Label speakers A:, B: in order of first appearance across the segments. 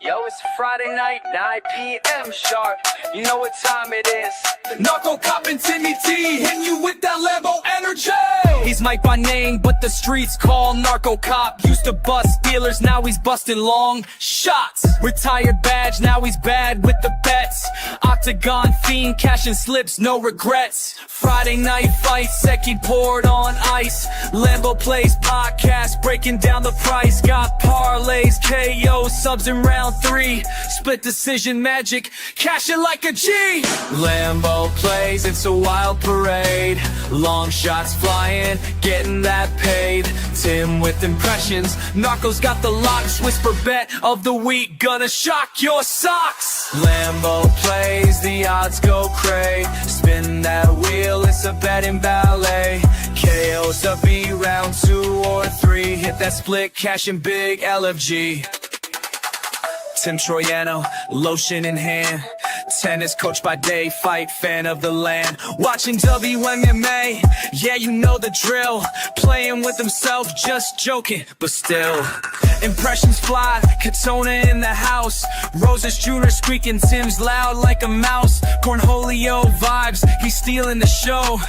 A: Yo, it's Friday night, 9 p.m. sharp. You know what time it is.
B: NarcoCop and Timmy T hitting you with that Lambo energy.
A: He's Mike by name, but the streets call NarcoCop. Used to bust dealers, now he's busting long shots. Retired badge, now he's bad with the bets. Octagon fiend, cashing slips, no regrets. Friday night fight, Seki poured on ice. Lambo Plays podcast, breaking down the price. Got parlays, KO, subs in round 3. Split decision magic, cashing like a G. Lambo Plays, it's a wild parade. Long shots flying, getting that paid. Tim with impressions, Narco's got the locks. Whisper bet of the week, gonna shock your socks. Lambo Plays, the odds go cray. Spin that wheel, it's a betting ballet. KO's to be round 2 or 3. Hit that split, cashing big LFG. Tim Troiano, lotion in hand. Tennis coach by day, fight fan of the land. Watching WMMA, yeah, you know the drill. Playing with himself, just joking, but still. Impressions fly, Katona in the house. Roses Jr. squeaking, Tim's loud like a mouse. Cornholio vibes, he's stealing the show.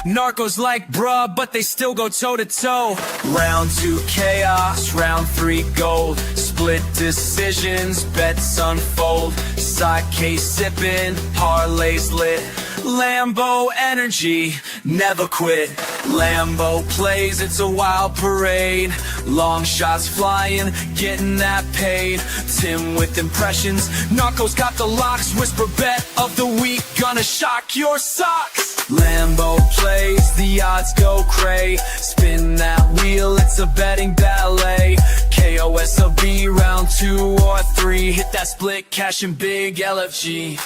A: Narcos like bruh, but they still go toe to toe. Round 2 chaos, round 3 gold. Split decisions, bets unfold. Side case sipping, parlays lit. Lambo energy, never quit. Lambo Plays, it's a wild parade. Long shots flying, getting that paid. Tim with impressions, Narco's got the locks. Whisper bet of the week, gonna shock your socks. Lambo Plays, the odds go cray. Spin that wheel, it's a betting ballet. KOSOB round 2 or 3. Hit that split, cashing big LFG.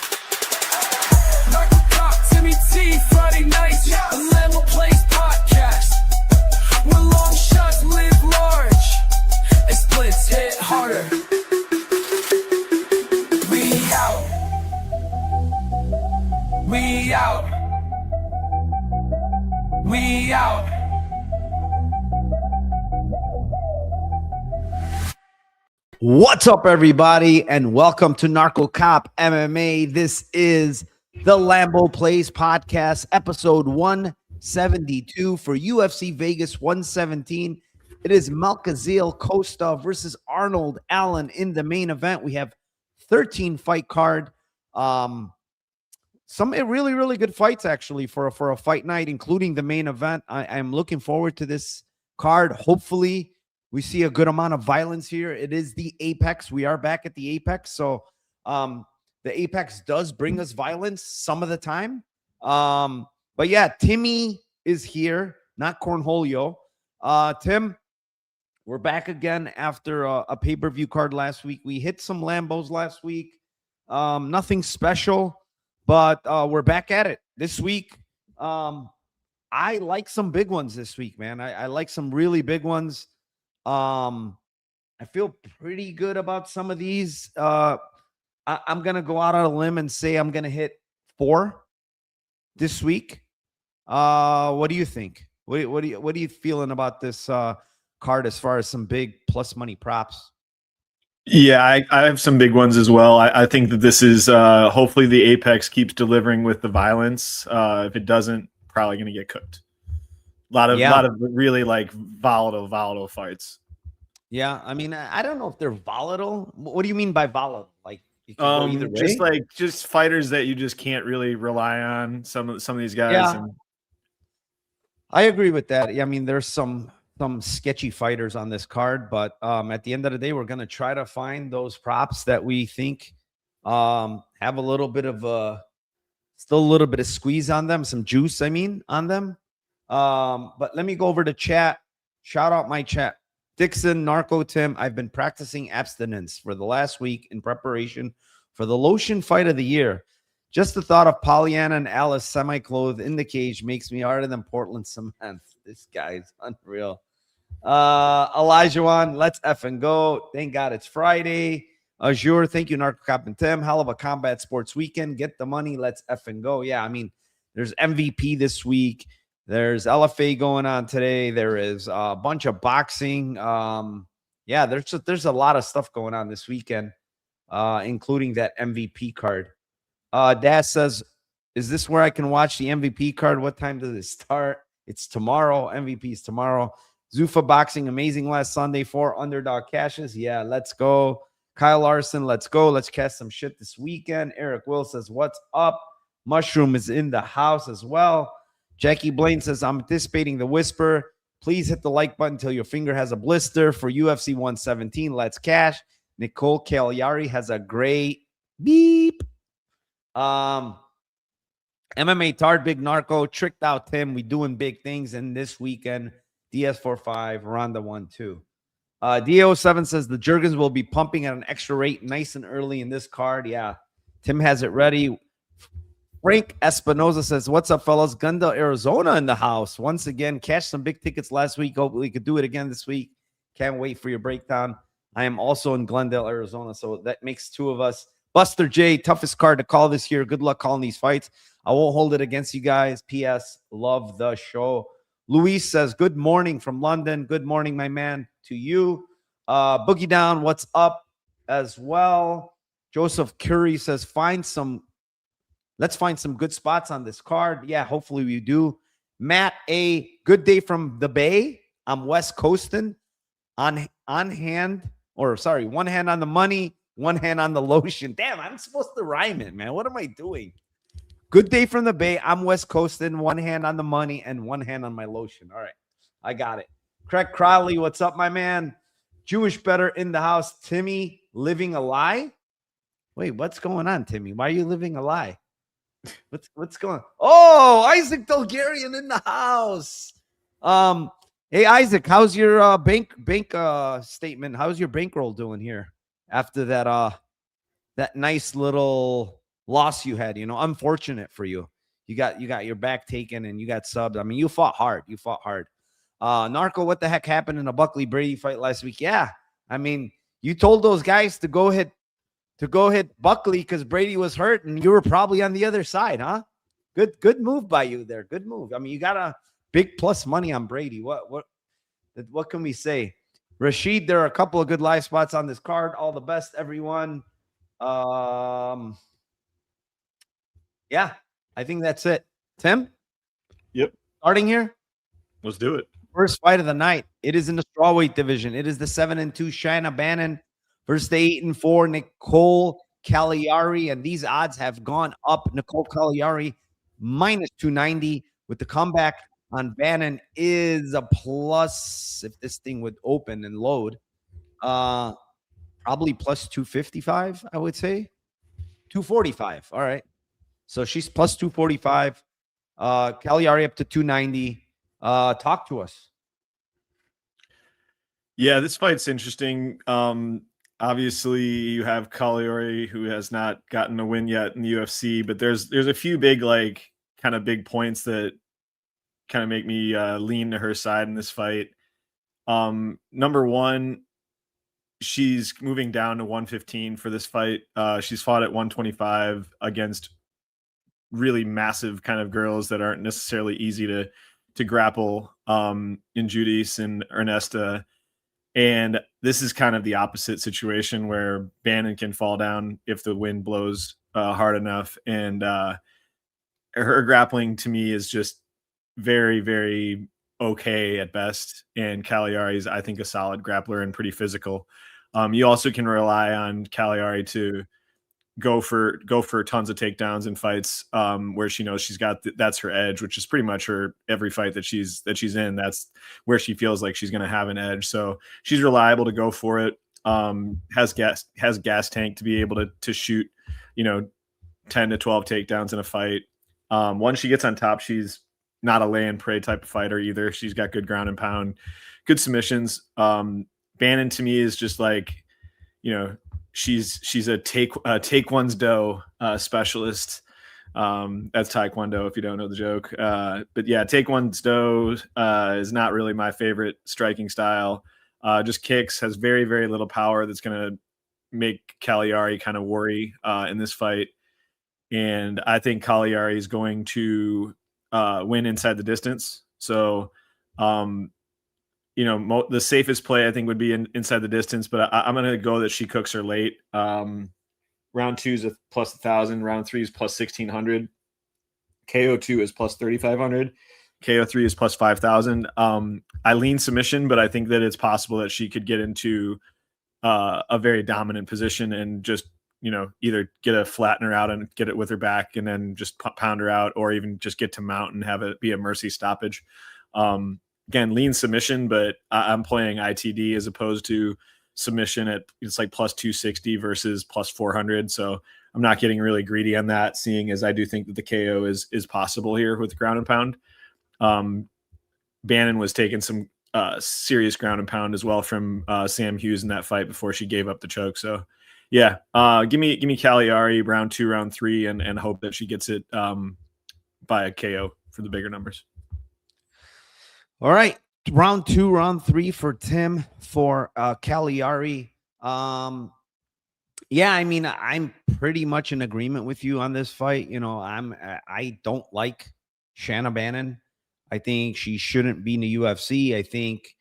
A: NarcoCop, Timmy T, Friday nights, a Lambo Plays podcast. Where long shots live large and splits hit harder. We out. We out. We out.
C: What's up, everybody, and welcome to NarcoCop MMA. This is the Lambo Plays podcast, episode 172 for UFC Vegas 117. It is Malkazil Costa versus Arnold Allen in the main event. We have 13 fight card. Some really, really good fights, actually, for a fight night, including the main event. I'm looking forward to this card. Hopefully, we see a good amount of violence here. It is the Apex. We are back at the Apex. So the Apex does bring us violence some of the time. But yeah, Timmy is here, not Cornholio. Tim, we're back again after a pay-per-view card last week. We hit some Lambos last week. Nothing special, but we're back at it this week. I like some big ones this week, man. I like some really big ones. I feel pretty good about some of these. I'm gonna go out on a limb and say I'm gonna hit 4 this week. What do you think? What are you feeling about this card as far as some big plus money props?
D: Yeah, I have some big ones as well. I think that this is hopefully the Apex keeps delivering with the violence. If it doesn't, probably gonna get cooked. A lot of really like volatile fights.
C: Yeah, I mean, I don't know if they're volatile. What do you mean by volatile? Like, you can go either way?
D: Just fighters that you just can't really rely on. Some of these guys.
C: Yeah. I agree with that. I mean, there's some sketchy fighters on this card, but at the end of the day, we're gonna try to find those props that we think have a little bit of still a little bit of squeeze on them, some juice. I mean, on them. But let me go over to chat. Shout out my chat. Dixon, Narco Tim, I've been practicing abstinence for the last week in preparation for the lotion fight of the year. Just the thought of Pollyanna and Alice semi-clothed in the cage makes me harder than Portland cement. This guy's unreal. Elijah Juan, let's effing go. Thank God it's Friday. Azure, thank you, NarcoCop and Tim. Hell of a combat sports weekend. Get the money. Let's effing go. Yeah, I mean, there's MVP this week. There's LFA going on today. There is a bunch of boxing. Yeah, there's a lot of stuff going on this weekend. including that MVP card. Daz says, is this where I can watch the MVP card? What time does it start? It's tomorrow. MVP is tomorrow. Zuffa Boxing, amazing last Sunday. 4 underdog cashes. Yeah, let's go. Kyle Larson, let's go. Let's catch some shit this weekend. Eric Will says, what's up? Mushroom is in the house as well. Jackie Blaine says, I'm anticipating the whisper. Please hit the like button until your finger has a blister for UFC 117. Let's cash. Nicole Cagliari has a great beep. MMA Tard, Big Narco, tricked out Tim. We doing big things in this weekend. Diaz 4-5, Ronda 1-2. DO7 says the Jurgens will be pumping at an extra rate nice and early in this card. Yeah, Tim has it ready. Frank Espinoza says, what's up, fellas? Glendale, Arizona in the house. Once again, cashed some big tickets last week. Hopefully we could do it again this week. Can't wait for your breakdown. I am also in Glendale, Arizona, so that makes 2 of us. Buster J, toughest card to call this year. Good luck calling these fights. I won't hold it against you guys. P.S. Love the show. Luis says, good morning from London. Good morning, my man, to you. Boogie Down, what's up as well? Joseph Curry says, let's find some good spots on this card. Yeah, hopefully we do. Matt A, good day from the Bay. I'm West Coastin. One hand on the money, one hand on the lotion. Damn, I'm supposed to rhyme it, man. What am I doing? Good day from the Bay. I'm West Coastin. One hand on the money and one hand on my lotion. All right, I got it. Craig Crowley, what's up, my man? Jewish Better in the house. Timmy, living a lie? Wait, what's going on, Timmy? Why are you living a lie? What's going on? Oh, Isaac Bulgarian in the house. Hey, Isaac, how's your bank statement? How's your bankroll doing here after that nice little loss you had? Unfortunate for you. You got your back taken and you got subbed. I mean, you fought hard. Narco, what the heck happened in a Buckley Brady fight last week? Yeah, I mean, you told those guys to go hit Buckley because Brady was hurt, and you were probably on the other side, huh? Good move by you there. Good move. I mean, you got a big plus money on Brady. What can we say? Rashid, there are a couple of good live spots on this card. All the best, everyone. Yeah, I think that's it. Tim?
D: Yep.
C: Starting here?
D: Let's do it.
C: First fight of the night. It is in the strawweight division. It is the 7-2 Shanna Bannon versus the 8-4 Nicole Cagliari. And these odds have gone up. Nicole Cagliari minus 290 with the comeback on Bannon is a plus. If this thing would open and load, probably plus 255, I would say. 245. All right. So she's plus 245. Cagliari up to 290. Talk to us.
D: Yeah, this fight's interesting. Obviously, you have Cagliari, who has not gotten a win yet in the UFC, but there's a few big big points that kind of make me lean to her side in this fight. Number one, she's moving down to 115 for this fight. She's fought at 125 against really massive kind of girls that aren't necessarily easy to grapple in Judice and Ernesta. And this is kind of the opposite situation where Bannon can fall down if the wind blows hard enough. And her grappling to me is just very, very okay at best. And Cagliari is, I think, a solid grappler and pretty physical. You also can rely on Cagliari to go for tons of takedowns in fights where she knows she's got that's her edge, which is pretty much her every fight that she's in. That's where she feels like she's going to have an edge. So she's reliable to go for it. Has gas tank to be able to shoot 10 to 12 takedowns in a fight. Once she gets on top, she's not a lay and pray type of fighter either. She's got good ground and pound, good submissions. Bannon to me is just like, she's a take one's dough specialist. That's Taekwondo if you don't know the joke. But yeah, take one's dough is not really my favorite striking style. Just kicks, has very, very little power that's going to make Cagliari kind of worry in this fight. And I think Cagliari is going to win inside the distance. So, the safest play I think would be inside the distance, but I'm going to go that she cooks her late. Round 2 is a plus 1,000. Round 3 is plus 1,600. KO2 is plus 3,500. KO3 is plus 5,000. I lean submission, but I think that it's possible that she could get into a very dominant position and just, either get a flattener out and get it with her back and then just pound her out, or even just get to mount and have it be a mercy stoppage. Again, lean submission, but I'm playing ITD as opposed to submission it's like plus 260 versus plus 400. So I'm not getting really greedy on that, seeing as I do think that the KO is possible here with ground and pound. Bannon was taking some serious ground and pound as well from Sam Hughes in that fight before she gave up the choke. So yeah, give me Caliari round 2, round 3, and hope that she gets it by a KO for the bigger numbers.
C: All right. Round 2, round 3 for Tim for Caliari. Yeah, I mean, I'm pretty much in agreement with you on this fight. I don't like Shanna Bannon. I think she shouldn't be in the UFC. I think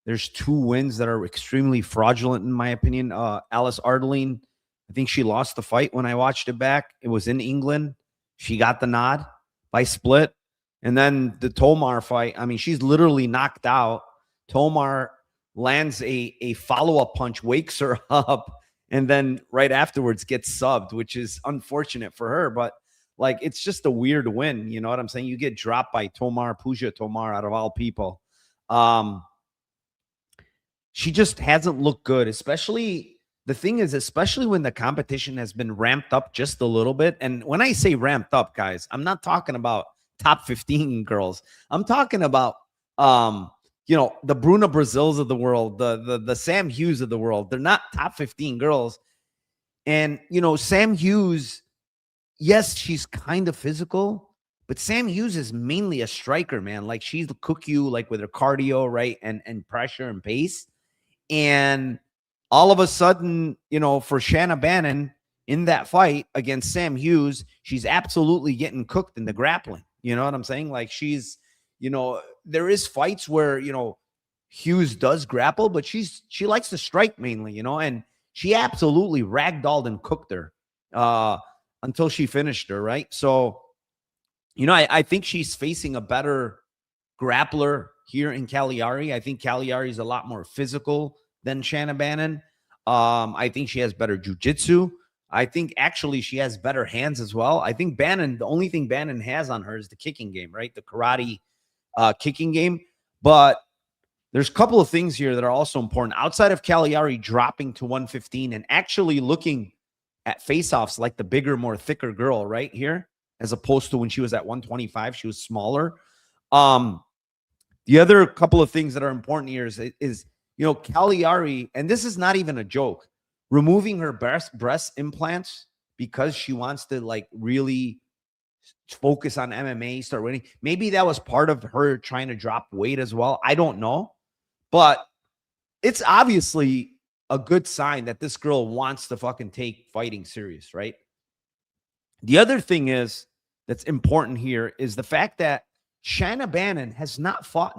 C: there's 2 wins that are extremely fraudulent, in my opinion. Alice Ardelean, I think she lost the fight when I watched it back. It was in England. She got the nod by split. And then the Tomar fight, I mean, she's literally knocked out. Tomar lands a follow-up punch, wakes her up, and then right afterwards gets subbed, which is unfortunate for her. But, it's just a weird win. You know what I'm saying? You get dropped by Pooja Tomar, out of all people. She just hasn't looked good, especially when the competition has been ramped up just a little bit. And when I say ramped up, guys, I'm not talking about top 15 girls. I'm talking about, the Bruna Brazils of the world, the Sam Hughes of the world. They're not top 15 girls. And, Sam Hughes, yes, she's kind of physical, but Sam Hughes is mainly a striker, man. She'll cook you with her cardio, right? And pressure and pace. And all of a sudden, for Shanna Bannon in that fight against Sam Hughes, she's absolutely getting cooked in the grappling. You know what I'm saying? She's, there is fights where, Hughes does grapple, but she likes to strike mainly, and she absolutely ragdolled and cooked her until she finished her, right? So, I think she's facing a better grappler here in Caliari. I think Caliari is a lot more physical than Shanna Bannon. I think she has better jiu-jitsu. I think actually she has better hands as well. I think the only thing Bannon has on her is the kicking game, right? The karate kicking game. But there's a couple of things here that are also important. Outside of Caliari dropping to 115 and actually looking at face-offs like the bigger, more thicker girl right here, as opposed to when she was at 125, she was smaller. The other couple of things that are important here is Caliari, and this is not even a joke, removing her breast implants because she wants to really focus on MMA, start winning. Maybe that was part of her trying to drop weight as well. I don't know. But it's obviously a good sign that this girl wants to fucking take fighting serious, right? The other thing that's important here is the fact that Shanna Bannon has not fought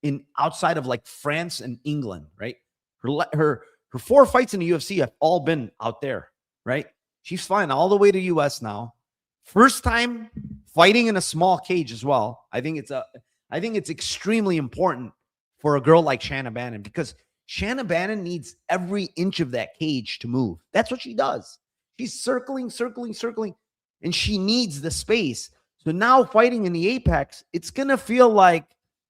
C: in outside of France and England, right? Her 4 fights in the UFC have all been out there, right? She's flying all the way to US now. First time fighting in a small cage as well. I think it's extremely important for a girl like Shanna Bannon, because Shanna Bannon needs every inch of that cage to move. That's what she does. She's circling, and she needs the space. So now fighting in the apex, it's going to feel like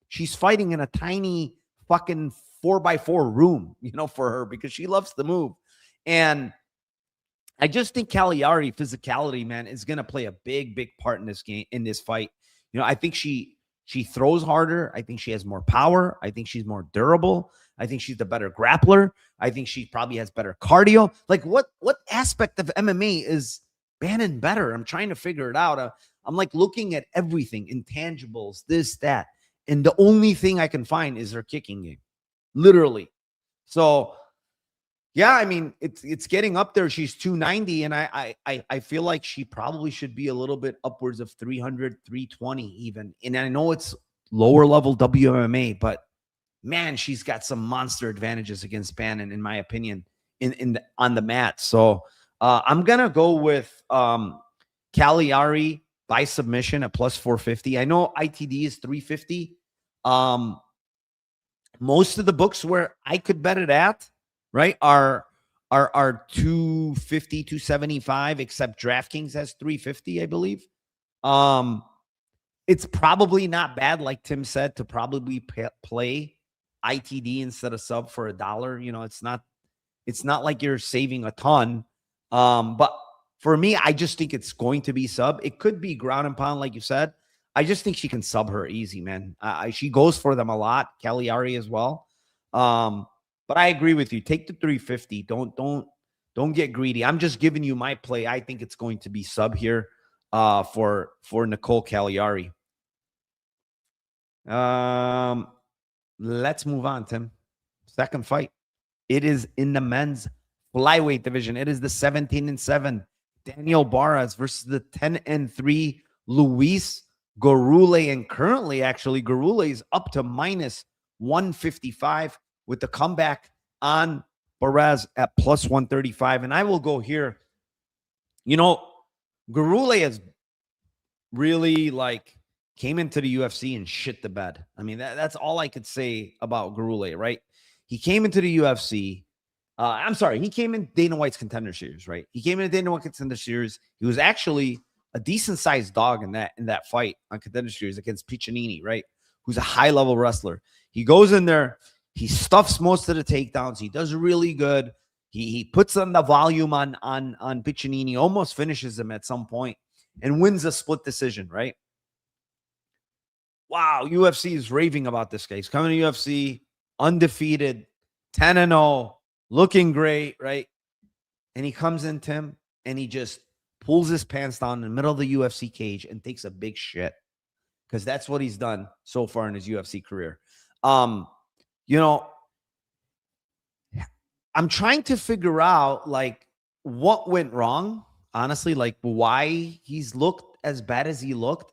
C: she's fighting in a tiny fucking 4x4 room, for her, because she loves to move. And I just think Caliari physicality, man, is going to play a big part in this game, in this fight. I think she throws harder. I think she has more power. I think she's more durable. I think she's the better grappler. I think she probably has better cardio. What aspect of MMA is Bannon better? I'm trying to figure it out. I'm looking at everything, intangibles, this, that. And the only thing I can find is her kicking game. Literally. So, yeah, I mean, it's getting up there. She's 290, and I feel like she probably should be a little bit upwards of 300, 320 even. And I know it's lower level WMA, but man, she's got some monster advantages against Bannon, in my opinion, on the mat. So I'm gonna go with Caliari by submission at plus 450. I know ITD is 350. Most of the books where I could bet it at, right, are 250, 275, except DraftKings has 350, I believe. It's probably not bad, like Tim said, to probably play ITD instead of sub for $1. You know, it's not like you're saving a ton. But for me, I just think it's going to be sub. It could be ground and pound, like you said. I just think she can sub her easy, man. She goes for them a lot, Caliari as well. But I agree with you. Take the 350. Don't get greedy. I'm just giving you my play. I think it's going to be sub here for Nicole Caliari. Let's move on, Tim. Second fight. It is in the men's flyweight division. It is the 17-7 Daniel Barez versus the 10-3 Luis Gurule. And currently, actually, Gurule is up to minus 155 with the comeback on Barez at plus 135. And I will go here. You know, Gurule has really came into the UFC and shit the bed. I mean, that's all I could say about Gurule, right? He came into the UFC. I'm sorry, he came in Dana White's Contender Series, right? He came in Dana White's Contender Series. He was actually a decent-sized dog in that fight on Contender Series against Piccinini, right? Who's a high-level wrestler. He goes in there. He stuffs most of the takedowns. He does really good. He puts on the volume on Piccinini, almost finishes him at some point, and wins a split decision, right? Wow, UFC is raving about this guy. He's coming to UFC, undefeated, 10-0, looking great, right? And he comes in, Tim, and he just pulls his pants down in the middle of the UFC cage and takes a big shit, because that's what he's done so far in his UFC career. You know, I'm trying to figure out what went wrong, honestly, why he's looked as bad as he looked.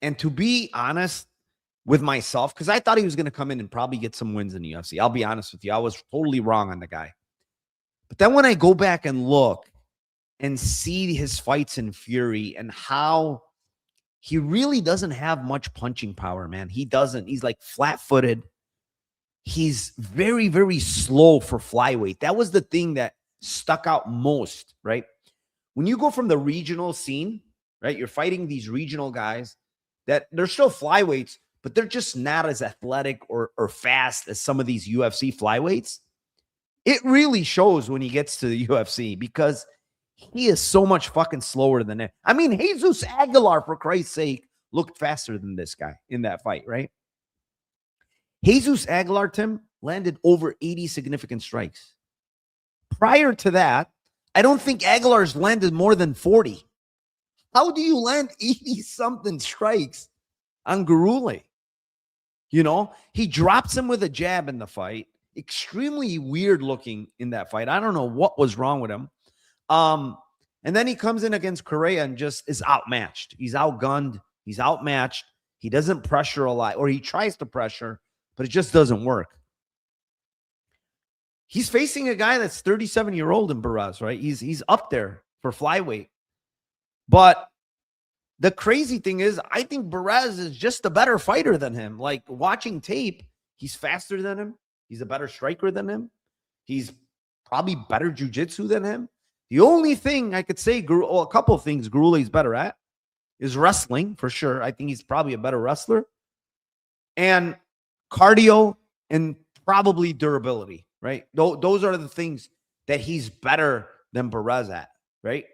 C: And to be honest with myself, because I thought he was going to come in and probably get some wins in the UFC. I'll be honest with you. I was totally wrong on the guy. But then when I go back and look and see his fights in Fury and how he really doesn't have much punching power, man. He doesn't. He's flat-footed. He's very, very slow for flyweight. That was the thing that stuck out most, right? When you go from the regional scene, right, you're fighting these regional guys that they're still flyweights, but they're just not as athletic or fast as some of these UFC flyweights. It really shows when he gets to the UFC, because he is so much fucking slower than it. I mean, Jesus Aguilar, for Christ's sake, looked faster than this guy in that fight, right? Jesus Aguilar, Tim, landed over 80 significant strikes. Prior to that, I don't think Aguilar's landed more than 40. How do you land 80-something strikes on Gurule? You know, he drops him with a jab in the fight. Extremely weird looking in that fight. I don't know what was wrong with him. And then he comes in against Correa and just is outmatched. He's outgunned. He's outmatched. He doesn't pressure a lot, or he tries to pressure, but it just doesn't work. He's facing a guy that's 37-year-old in Barez, right? He's up there for flyweight. But the crazy thing is, I think Barez is just a better fighter than him. Watching tape, he's faster than him. He's a better striker than him. He's probably better jiu-jitsu than him. The only thing I could say, a couple of things Gurule's better at is wrestling, for sure. I think he's probably a better wrestler. And cardio and probably durability, right? Those are the things that he's better than Barez at, right?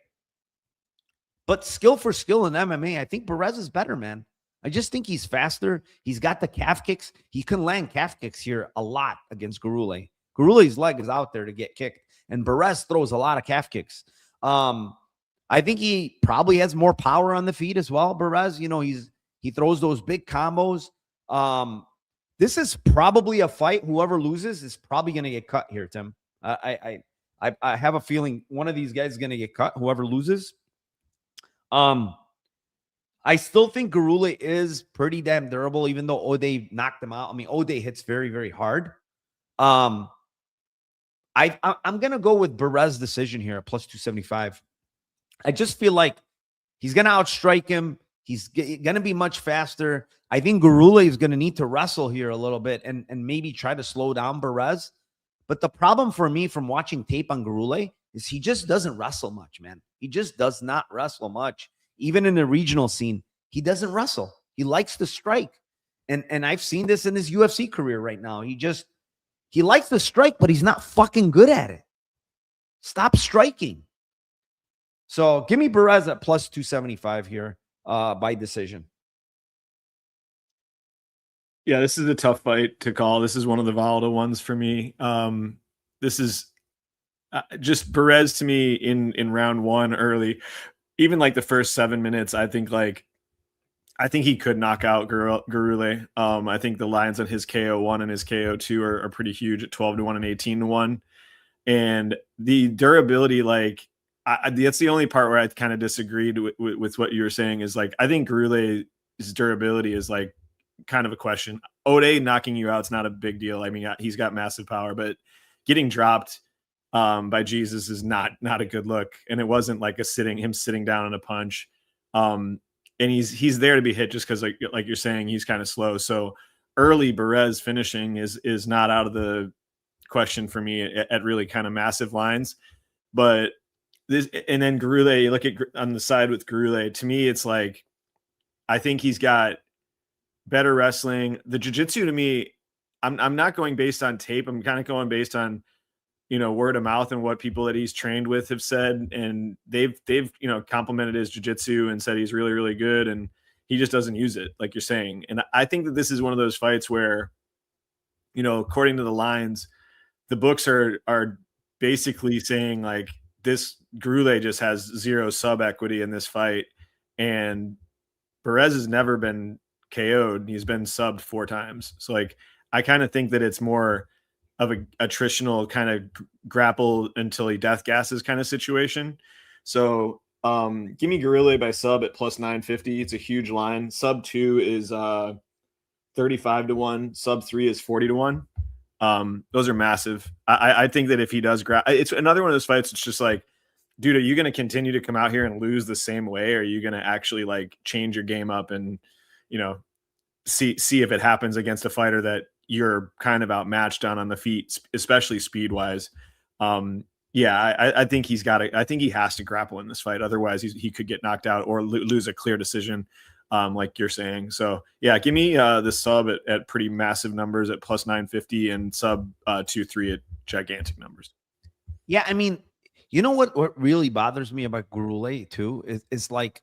C: But skill for skill in MMA, I think Barez is better, man. I just think he's faster. He's got the calf kicks. He can land calf kicks here a lot against Gurule. Gurule's leg is out there to get kicked, and Barez throws a lot of calf kicks. I think he probably has more power on the feet as well. Barez, you know, he throws those big combos. This is probably a fight. Whoever loses is probably going to get cut here, Tim. I have a feeling one of these guys is going to get cut. Whoever loses. I still think Gurule is pretty damn durable, even though Ode knocked him out. I mean, Ode hits very, very hard. I'm going to go with Barez decision here at plus 275. I just feel like he's going to outstrike him. He's going to be much faster. I think Gurule is going to need to wrestle here a little bit and maybe try to slow down Barez. But the problem for me from watching tape on Gurule is he just doesn't wrestle much, man. He just does not wrestle much. Even in the regional scene, he doesn't wrestle. He likes to strike. And I've seen this in his UFC career right now. He likes to strike, but he's not fucking good at it. Stop striking. So give me Barez at plus 275 here by decision.
D: Yeah, this is a tough fight to call. This is one of the volatile ones for me. This is just Barez to me in round one early. Even like the first 7 minutes, I think he could knock out Gurule. I think the lines on his KO1 and his KO2 are pretty huge at 12-1 and 18-1. And the durability, like, that's the only part where I kind of disagreed with what you were saying is like, I think Gurule's durability is like kind of a question. Ode knocking you out is not a big deal. I mean, he's got massive power, but getting dropped by Jesus is not a good look. And it wasn't like him sitting down on a punch. And he's there to be hit just because like you're saying, he's kind of slow. So early Barez finishing is not out of the question for me at really kind of massive lines. But this, and then Gurule, you look at on the side with Gurule, to me, it's like, I think he's got better wrestling. The jiu-jitsu to me, I'm not going based on tape. I'm kind of going based on, word of mouth and what people that he's trained with have said. And they've complimented his jiu-jitsu and said he's really, really good. And he just doesn't use it, like you're saying. And I think that this is one of those fights where, according to the lines, the books are basically saying like this Gurule just has zero sub equity in this fight. And Barez has never been KO'd. He's been subbed 4 times. So like, I kind of think that it's more of a attritional kind of grapple until he death gasses kind of situation. So give me Gurule by sub at plus 950. It's a huge line. Sub 2 is 35-1. Sub 3 is 40-1. Those are massive. I think that if he does it's another one of those fights. It's just like, dude, are you going to continue to come out here and lose the same way? Or are you going to actually like change your game up and, see if it happens against a fighter that you're kind of outmatched on the feet, especially speed wise. I think I think he has to grapple in this fight. Otherwise he could get knocked out or lose a clear decision. Like you're saying. So yeah, give me the sub at pretty massive numbers at plus 950 and sub 2-3 at gigantic numbers.
C: Yeah. I mean, you know what really bothers me about Gurule too is like,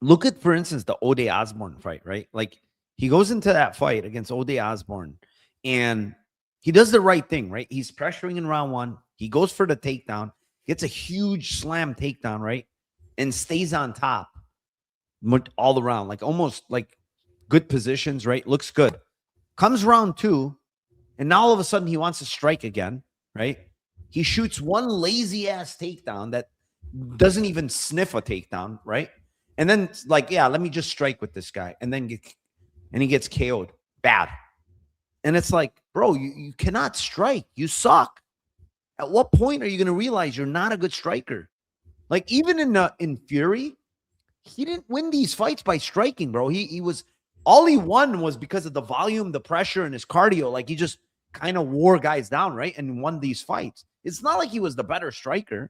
C: look at, for instance, the Ode Osborne fight, right? Like he goes into that fight against Ode Osborne and he does the right thing, right? He's pressuring in round 1. He goes for the takedown, gets a huge slam takedown, right? And stays on top all around, like almost like good positions, right? Looks good. Comes round 2, and now all of a sudden he wants to strike again, right? He shoots one lazy ass takedown that doesn't even sniff a takedown, right? And then like, yeah, let me just strike with this guy. And then he gets KO'd bad. And it's like, bro, you cannot strike. You suck. At what point are you going to realize you're not a good striker? Like even in Fury, he didn't win these fights by striking, bro. He was, all he won was because of the volume, the pressure, and his cardio. Like he just kind of wore guys down, right? And won these fights. It's not like he was the better striker.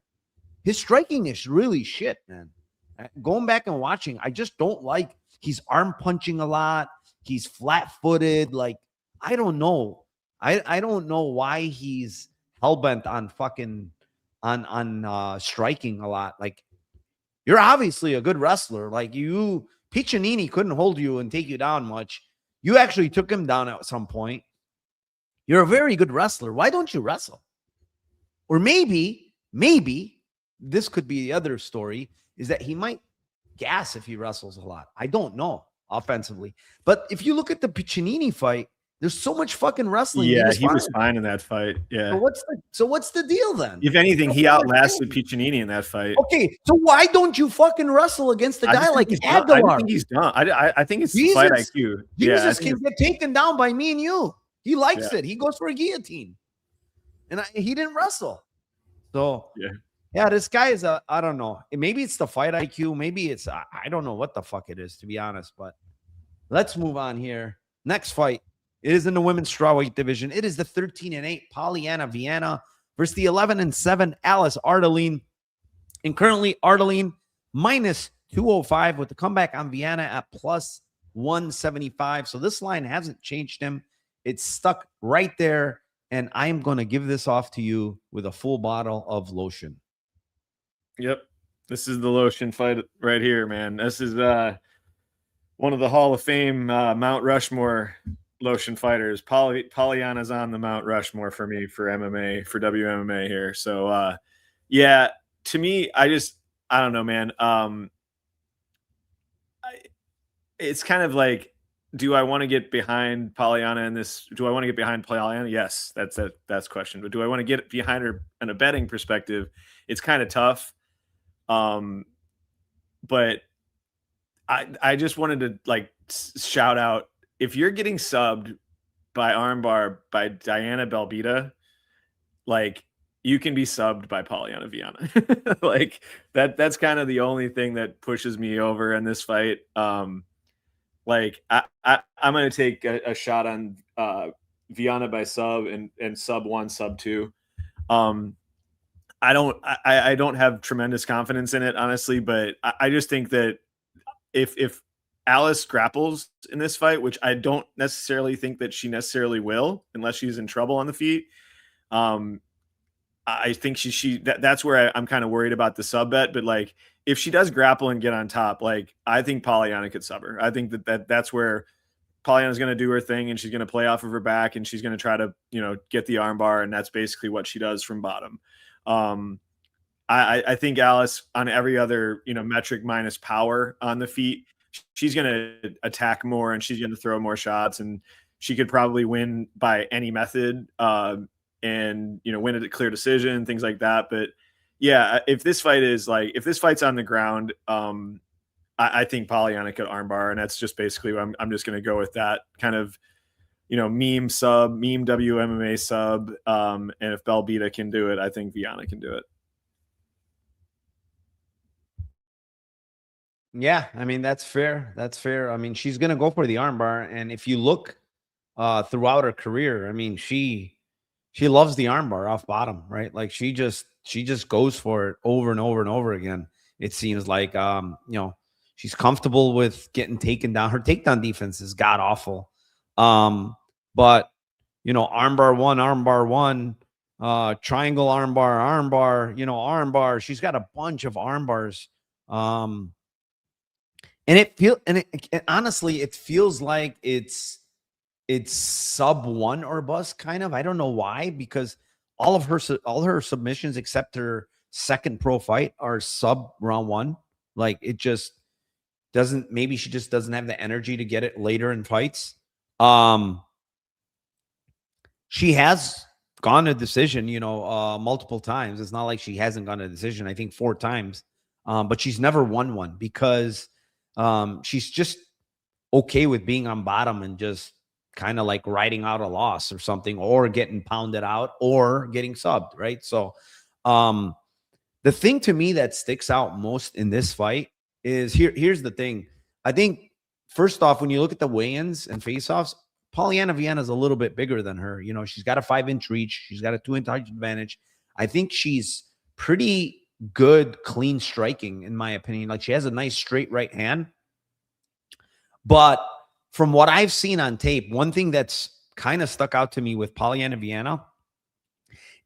C: His striking is really shit, man. Going back and watching, I just don't like, he's arm punching a lot. He's flat-footed. Like, I don't know. I don't know why he's hellbent on fucking on striking a lot. Like, you're obviously a good wrestler. Like Piccinini couldn't hold you and take you down much. You actually took him down at some point. You're a very good wrestler. Why don't you wrestle? Or maybe this could be the other story, is that he might gas if he wrestles a lot. I don't know offensively. But if you look at the Piccinini fight, there's so much fucking wrestling.
D: Yeah, he was fine in that fight. Yeah.
C: So what's the deal then?
D: If anything, he outlasted Piccinini in that fight.
C: Okay, so why don't you fucking wrestle against a guy like Aguilar?
D: I think he's done. I think it's fight IQ.
C: Jesus can get taken down by me and you. He likes it. He goes for a guillotine. and he didn't wrestle. So yeah, this guy is I don't know. Maybe it's the fight IQ. Maybe it's I don't know what the fuck it is, to be honest. But let's move on here. Next fight. It is in the women's strawweight division. It is the 13-8 Polyana Viana versus the 11-7 Alice Ardelean. And currently Ardelean minus 205 with the comeback on Viana at plus 175. So this line hasn't changed him. It's stuck right there. And I'm going to give this off to you with a full bottle of lotion.
D: Yep. This is the lotion fight right here, man. This is one of the Hall of Fame Mount Rushmore lotion fighters. Polyana's on the Mount Rushmore for me for MMA, for WMMA here. So, yeah, to me, I don't know, man. It's kind of like, do I want to get behind Polyana in this? Do I want to get behind Polyana? Yes, that's the question. But do I want to get behind her in a betting perspective? It's kind of tough. But I just wanted to like shout out, if you're getting subbed by armbar by Diana Belbita, like you can be subbed by Polyana Viana. Like that's kind of the only thing that pushes me over in this fight. Like I'm going to take a shot on Viana by sub and sub 1, sub 2. I don't have tremendous confidence in it, honestly, but I just think that if Alice grapples in this fight, which I don't necessarily think that she necessarily will, unless she's in trouble on the feet, I think that's where I'm kind of worried about the sub bet. But like, if she does grapple and get on top, like I think Polyana could sub her. I think that's where Polyana's going to do her thing, and she's going to play off of her back, and she's going to try to, get the armbar, and that's basically what she does from bottom. I think Alice, on every other, metric minus power on the feet, she's going to attack more, and she's going to throw more shots, and she could probably win by any method, and win a clear decision, things like that. But yeah, if this fight's on the ground, I think Polyana could armbar, and that's just basically what I'm just going to go with that kind of, meme WMMA sub. And if Belbita can do it, I think Viana can do it.
C: Yeah, I mean, that's fair. That's fair. I mean, she's going to go for the armbar. And if you look throughout her career, I mean, she loves the armbar off bottom, right? Like she just goes for it over and over and over again. It seems like, she's comfortable with getting taken down. Her takedown defense is god awful. But armbar one, triangle armbar, armbar. She's got a bunch of armbars. And honestly, it feels like it's sub 1 or bust kind of. I don't know why, because all her submissions except her second pro fight are sub round 1. Like it just doesn't, maybe she just doesn't have the energy to get it later in fights. She has gone to decision, multiple times. It's not like she hasn't gone to decision. I think 4 times. But she's never won one because she's just okay with being on bottom and just kind of like riding out a loss or something, or getting pounded out or getting subbed, right? So the thing to me that sticks out most in this fight is here's the thing. I think first off, when you look at the weigh-ins and face-offs, Polyana Viana is a little bit bigger than her. She's got a 5-inch reach. She's got a 2-inch height advantage. I think she's pretty good, clean striking, in my opinion. Like she has a nice straight right hand. But from what I've seen on tape, one thing that's kind of stuck out to me with Polyana Viana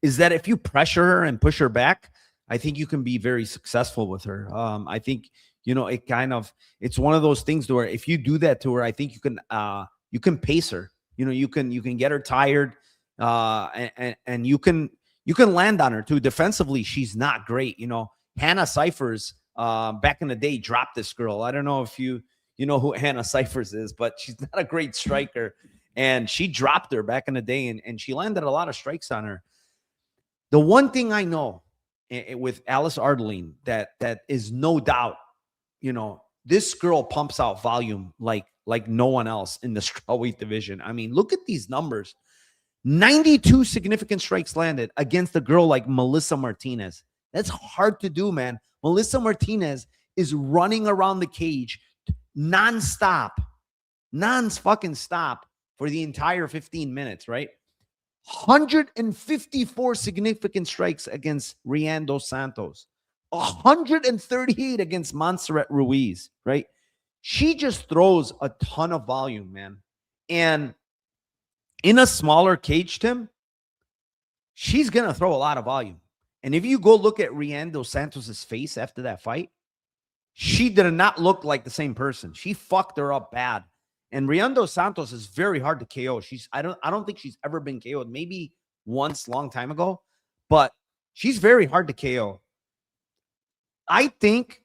C: is that if you pressure her and push her back, I think you can be very successful with her. I think, it's one of those things where if you do that to her, I think you can pace her. You can get her tired, and you can land on her too. Defensively, she's not great. Hannah Cyphers back in the day dropped this girl. I don't know if you know who Hannah Cyphers is, but she's not a great striker. And she dropped her back in the day, and she landed a lot of strikes on her. The one thing I know with Alice Ardelean that is no doubt, this girl pumps out volume like no one else in the strawweight division. I mean, look at these numbers. 92 significant strikes landed against a girl like Melissa Martinez. That's hard to do, man. Melissa Martinez is running around the cage nonstop for the entire 15 minutes, right? 154 significant strikes against Rian dos Santos. 138 against Montserrat Ruiz, right? She just throws a ton of volume, man. And in a smaller cage, Tim, she's going to throw a lot of volume. And if you go look at Rian dos Santos' face after that fight, she did not look like the same person. She fucked her up bad. And Rian dos Santos is very hard to KO. I don't think she's ever been KO'd. Maybe once, long time ago, but she's very hard to KO. I think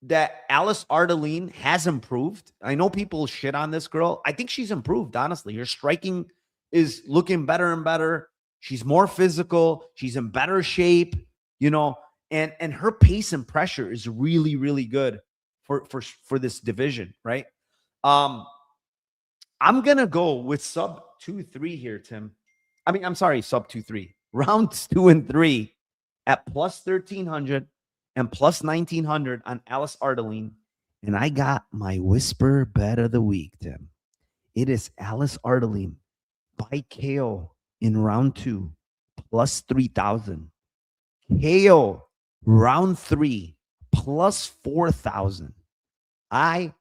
C: that Alice Ardelean has improved. I know people shit on this girl. I think she's improved, honestly. Her striking is looking better and better. She's more physical. She's in better shape, you know, and her pace and pressure is really, really good for this division, right? I'm going to go with sub 2-3 here, Tim. I mean, I'm sorry, sub 2-3. Rounds 2 and 3 at plus 1,300 and plus 1,900 on Alice Ardelean. And I got my whisper bet of the week, Tim. It is Alice Ardelean by KO in round 2, plus 3,000. KO round 3, plus 4,000. I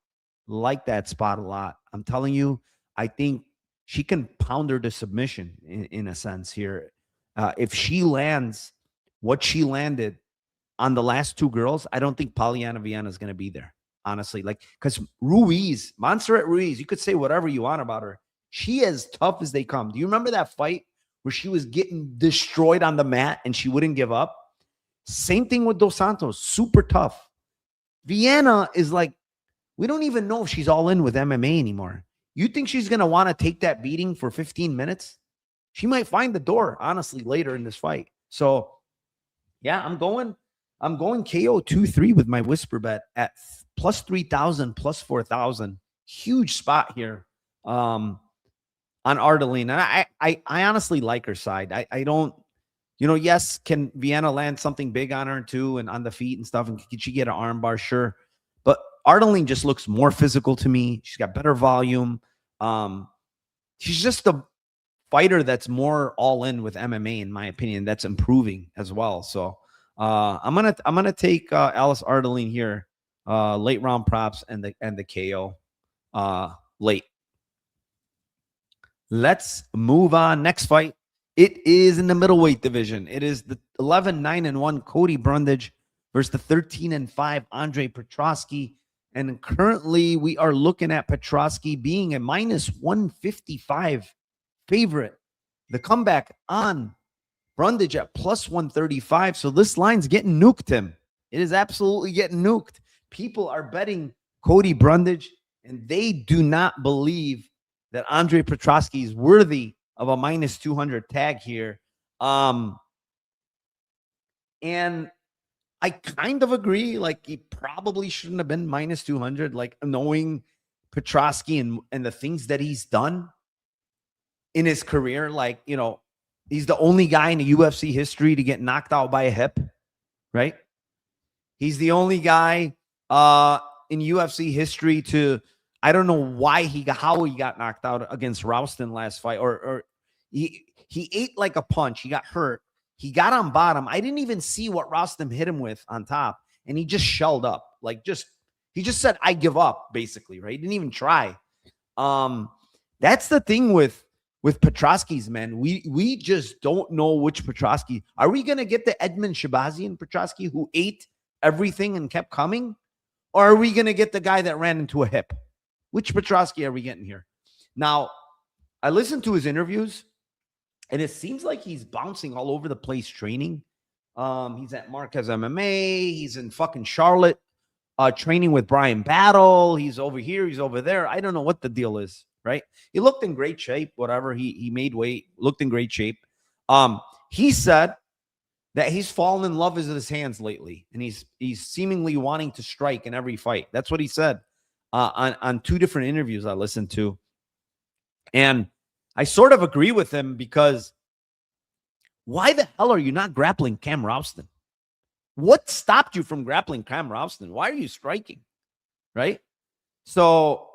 C: like that spot a lot. I'm telling you, I think she can pound her to submission in a sense here. If she lands what she landed on the last two girls, I don't think Polyana Viana is going to be there, honestly. Like, because Montserrat Ruiz, you could say whatever you want about her. She as tough as they come. Do you remember that fight where she was getting destroyed on the mat and she wouldn't give up? Same thing with Dos Santos, super tough. Viana is like, we don't even know if she's all in with MMA anymore. You think she's going to want to take that beating for 15 minutes? She might find the door, honestly, later in this fight. So, yeah, I'm going KO 2-3 with my whisper bet at plus 3,000, plus 4,000. Huge spot here on Ardelean. And I honestly like her side. I don't, you know, yes, can Viana land something big on her too and on the feet and stuff? And can she get an arm bar? Sure. But Ardelean just looks more physical to me. She's got better volume. She's just a fighter that's more all in with MMA, in my opinion. That's improving as well. So I'm gonna take Alice Ardelean here, late round props and the KO late. Let's move on. Next fight. It is in the middleweight division. It is the 11-9-1 Cody Brundage versus the 13-5 Andre Petroski. And currently we are looking at Petroski being a minus 155 favorite. The comeback on Brundage at plus 135. So this line's getting nuked, Tim. It is absolutely getting nuked. People are betting Cody Brundage, and they do not believe that Andre Petroski is worthy of a minus 200 tag here. And I kind of agree. Like, he probably shouldn't have been minus 200, like knowing Petroski and the things that he's done in his career. Like, you know, he's the only guy in the UFC history to get knocked out by a hip, right? He's the only guy in UFC history to, I don't know how he got knocked out against Rouston last fight, or he ate like a punch. He got hurt. He got on bottom. I didn't even see what Rouston hit him with on top, and he just shelled up. Like, he just said, "I give up," basically, right? He didn't even try. That's the thing with Petroski's, man. We just don't know which Petroski. Are we gonna get the Edmund Shabazian Petroski who ate everything and kept coming, or are we gonna get the guy that ran into a hip? Which Petroski are we getting here? Now, I listened to his interviews, and it seems like he's bouncing all over the place training. He's at Marquez MMA. He's in fucking Charlotte training with Brian Battle. He's over here. He's over there. I don't know what the deal is, right? He looked in great shape, whatever. He made weight, looked in great shape. He said that he's fallen in love with his hands lately, and he's seemingly wanting to strike in every fight. That's what he said on two different interviews I listened to. And I sort of agree with him because why the hell are you not grappling Cam Ralston? What stopped you from grappling Cam Ralston? Why are you striking? Right? So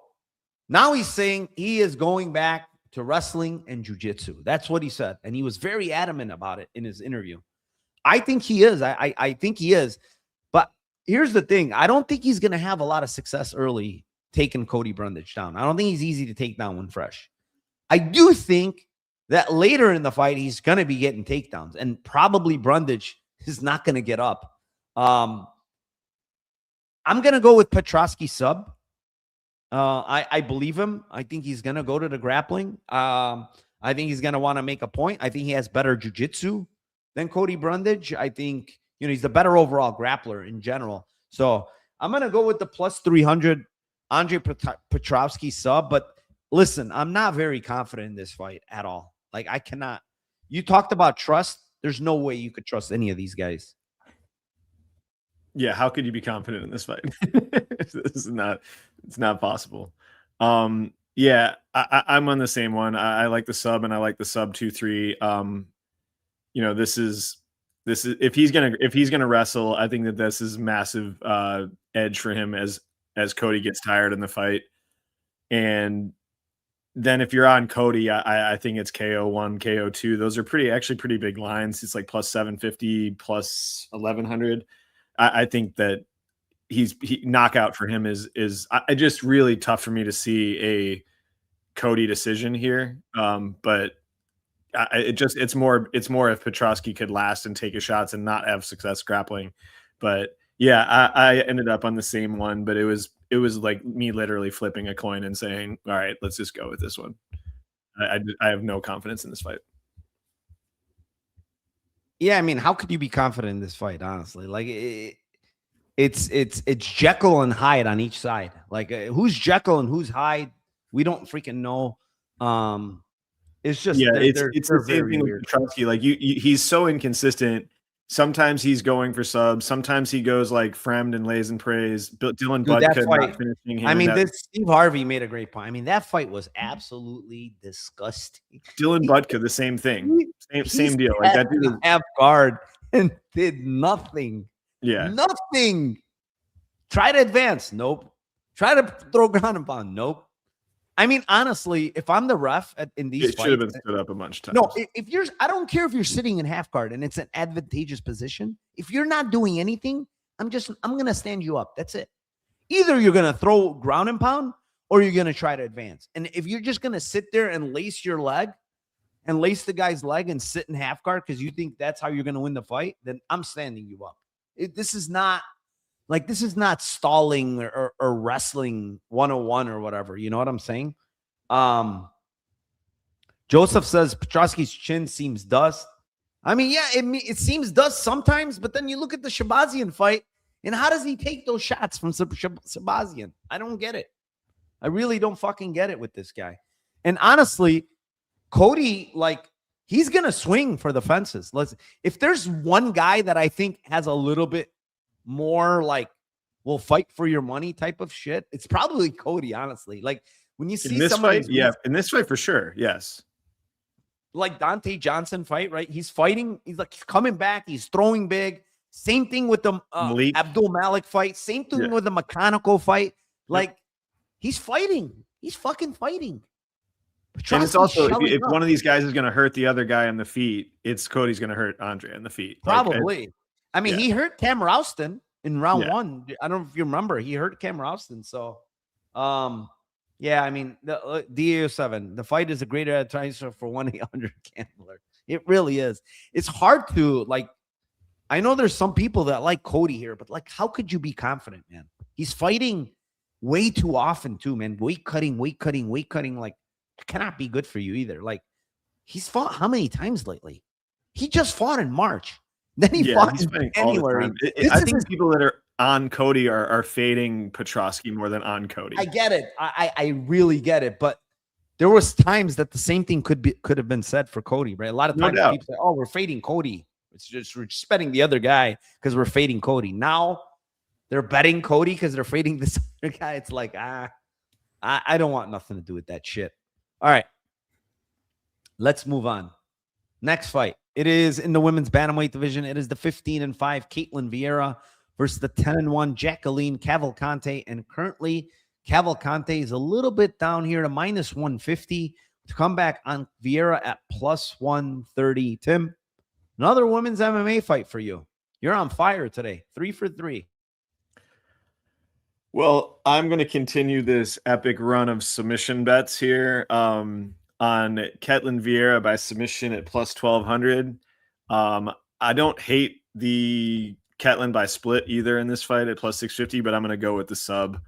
C: now he's saying he is going back to wrestling and jiu-jitsu. That's what he said. And he was very adamant about it in his interview. I think he is. I think he is. But here's the thing. I don't think he's going to have a lot of success early taking Cody Brundage down. I don't think he's easy to take down when fresh. I do think that later in the fight, he's going to be getting takedowns. And probably Brundage is not going to get up. I'm going to go with Petroski sub. I believe him. I think he's going to go to the grappling. I think he's going to want to make a point. I think he has better jiu-jitsu than Cody Brundage. I think, he's the better overall grappler in general. So I'm going to go with the plus 300 Andre Petroski sub. But listen, I'm not very confident in this fight at all. Like, I cannot. You talked about trust. There's no way you could trust any of these guys.
D: Yeah, how could you be confident in this fight? It's not possible. Yeah, I'm on the same one. I like the sub, and I like the sub 2-3. This is if he's gonna wrestle, I think that this is massive edge for him as Cody gets tired in the fight. And then if you're on Cody, I think it's KO1, KO2. Those are pretty big lines. It's like plus 750, plus 1100. I think that knockout for him is just really tough for me to see a Cody decision here. But it's more if Petroski could last and take his shots and not have success grappling. But yeah, I ended up on the same one, but it was like me literally flipping a coin and saying, all right, let's just go with this one. I have no confidence in this fight.
C: Yeah, I mean, how could you be confident in this fight, honestly? Like, it's Jekyll and Hyde on each side. Like, who's Jekyll and who's Hyde? We don't freaking know. It's just
D: it's the same thing with Petroski. Like, he's so inconsistent. Sometimes he's going for subs. Sometimes he goes like Fremd and lays and prays. Dylan Budka not finishing him.
C: I mean, Steve Harvey made a great point. I mean, that fight was absolutely disgusting.
D: Dylan Budka, the same thing. Same deal. Like that dude
C: half guard and did nothing.
D: Yeah.
C: Nothing. Try to advance. Nope. Try to throw ground and pound. Nope. I mean, honestly, if I'm the ref in these fights,
D: should have been stood up a bunch of times.
C: No, I don't care if you're sitting in half guard and it's an advantageous position. If you're not doing anything, I'm going to stand you up. That's it. Either you're going to throw ground and pound or you're going to try to advance. And if you're just going to sit there and lace your leg and lace the guy's leg and sit in half guard because you think that's how you're going to win the fight, then I'm standing you up. This is not stalling or wrestling 101 or whatever. You know what I'm saying? Joseph says Petroski's chin seems dust. I mean, yeah, it seems dust sometimes, but then you look at the Shabazian fight, and how does he take those shots from Shabazian? I don't get it. I really don't fucking get it with this guy. And honestly, Cody, like, he's going to swing for the fences. If there's one guy that I think has a little bit more like will fight for your money type of shit, it's probably Cody, honestly. Like, when you see
D: in this fight, in this fight for sure, yes.
C: Like Dante Johnson fight, right? He's fighting, he's like coming back, he's throwing big. Same thing with the Abdul Malik fight, same thing with the Mechanical fight. Like, he's fighting, he's fucking fighting.
D: And it's also, if one of these guys is going to hurt the other guy on the feet, it's Cody's going to hurt Andre on the feet.
C: Probably. I mean, he hurt Cam Ralston in round one. I don't know if you remember. He hurt Cam Ralston. So, yeah, I mean, the DA07, the fight is a great advertisement for 1-800 Gambler. It really is. It's hard to, like, I know there's some people that like Cody here, but, like, how could you be confident, man? He's fighting way too often, too, man. Weight cutting. Like, it cannot be good for you either. Like, he's fought how many times lately? He just fought in March. Then he fought in January.
D: I think people that are on Cody are fading Petroski more than on Cody.
C: I get it. I really get it. But there was times that the same thing could have been said for Cody, right? A lot of times people say, "Oh, we're fading Cody." It's just we're just betting the other guy because we're fading Cody. Now they're betting Cody because they're fading this other guy. It's like I don't want nothing to do with that shit. All right. Let's move on. Next fight. It is in the women's bantamweight division. It is the 15-5 Ketlen Vieira versus the 10-1 Jacqueline Cavalcanti. And currently, Cavalcanti is a little bit down here to minus 150 to come back on Vieira at plus 130. Tim, another women's MMA fight for you. You're on fire today. 3 for 3.
D: Well, I'm going to continue this epic run of submission bets here on Ketlen Vieira by submission at plus 1,200. I don't hate the Ketlen by split either in this fight at plus 650, but I'm going to go with the sub.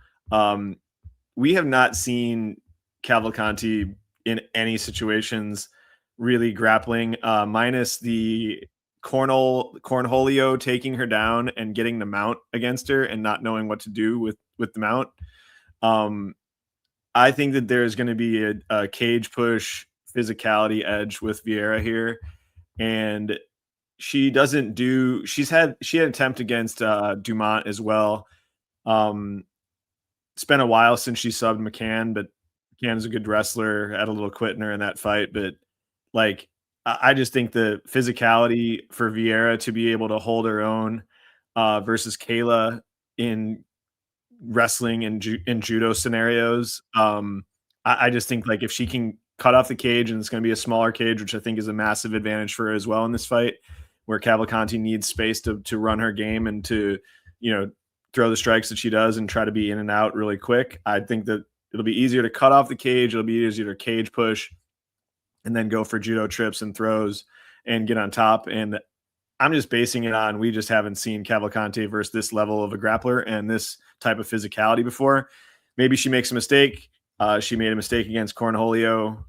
D: We have not seen Cavalcanti in any situations really grappling, minus the Cornholio taking her down and getting the mount against her and not knowing what to do with the mount. I think that there's going to be a cage push physicality edge with Vieira here. And she had an attempt against Dumont as well. It's been a while since she subbed McCann, but McCann is a good wrestler, had a little quit in her in that fight. But like, I just think the physicality for Vieira to be able to hold her own versus Kayla in wrestling and in judo scenarios. I just think like if she can cut off the cage, and it's going to be a smaller cage, which I think is a massive advantage for her as well in this fight, where Cavalcanti needs space to run her game and to, throw the strikes that she does and try to be in and out really quick. I think that it'll be easier to cut off the cage. It'll be easier to cage push and then go for judo trips and throws and get on top. And I'm just basing it on, we just haven't seen Cavalcanti versus this level of a grappler and this type of physicality before. Maybe she makes a mistake. She made a mistake against Cornholio.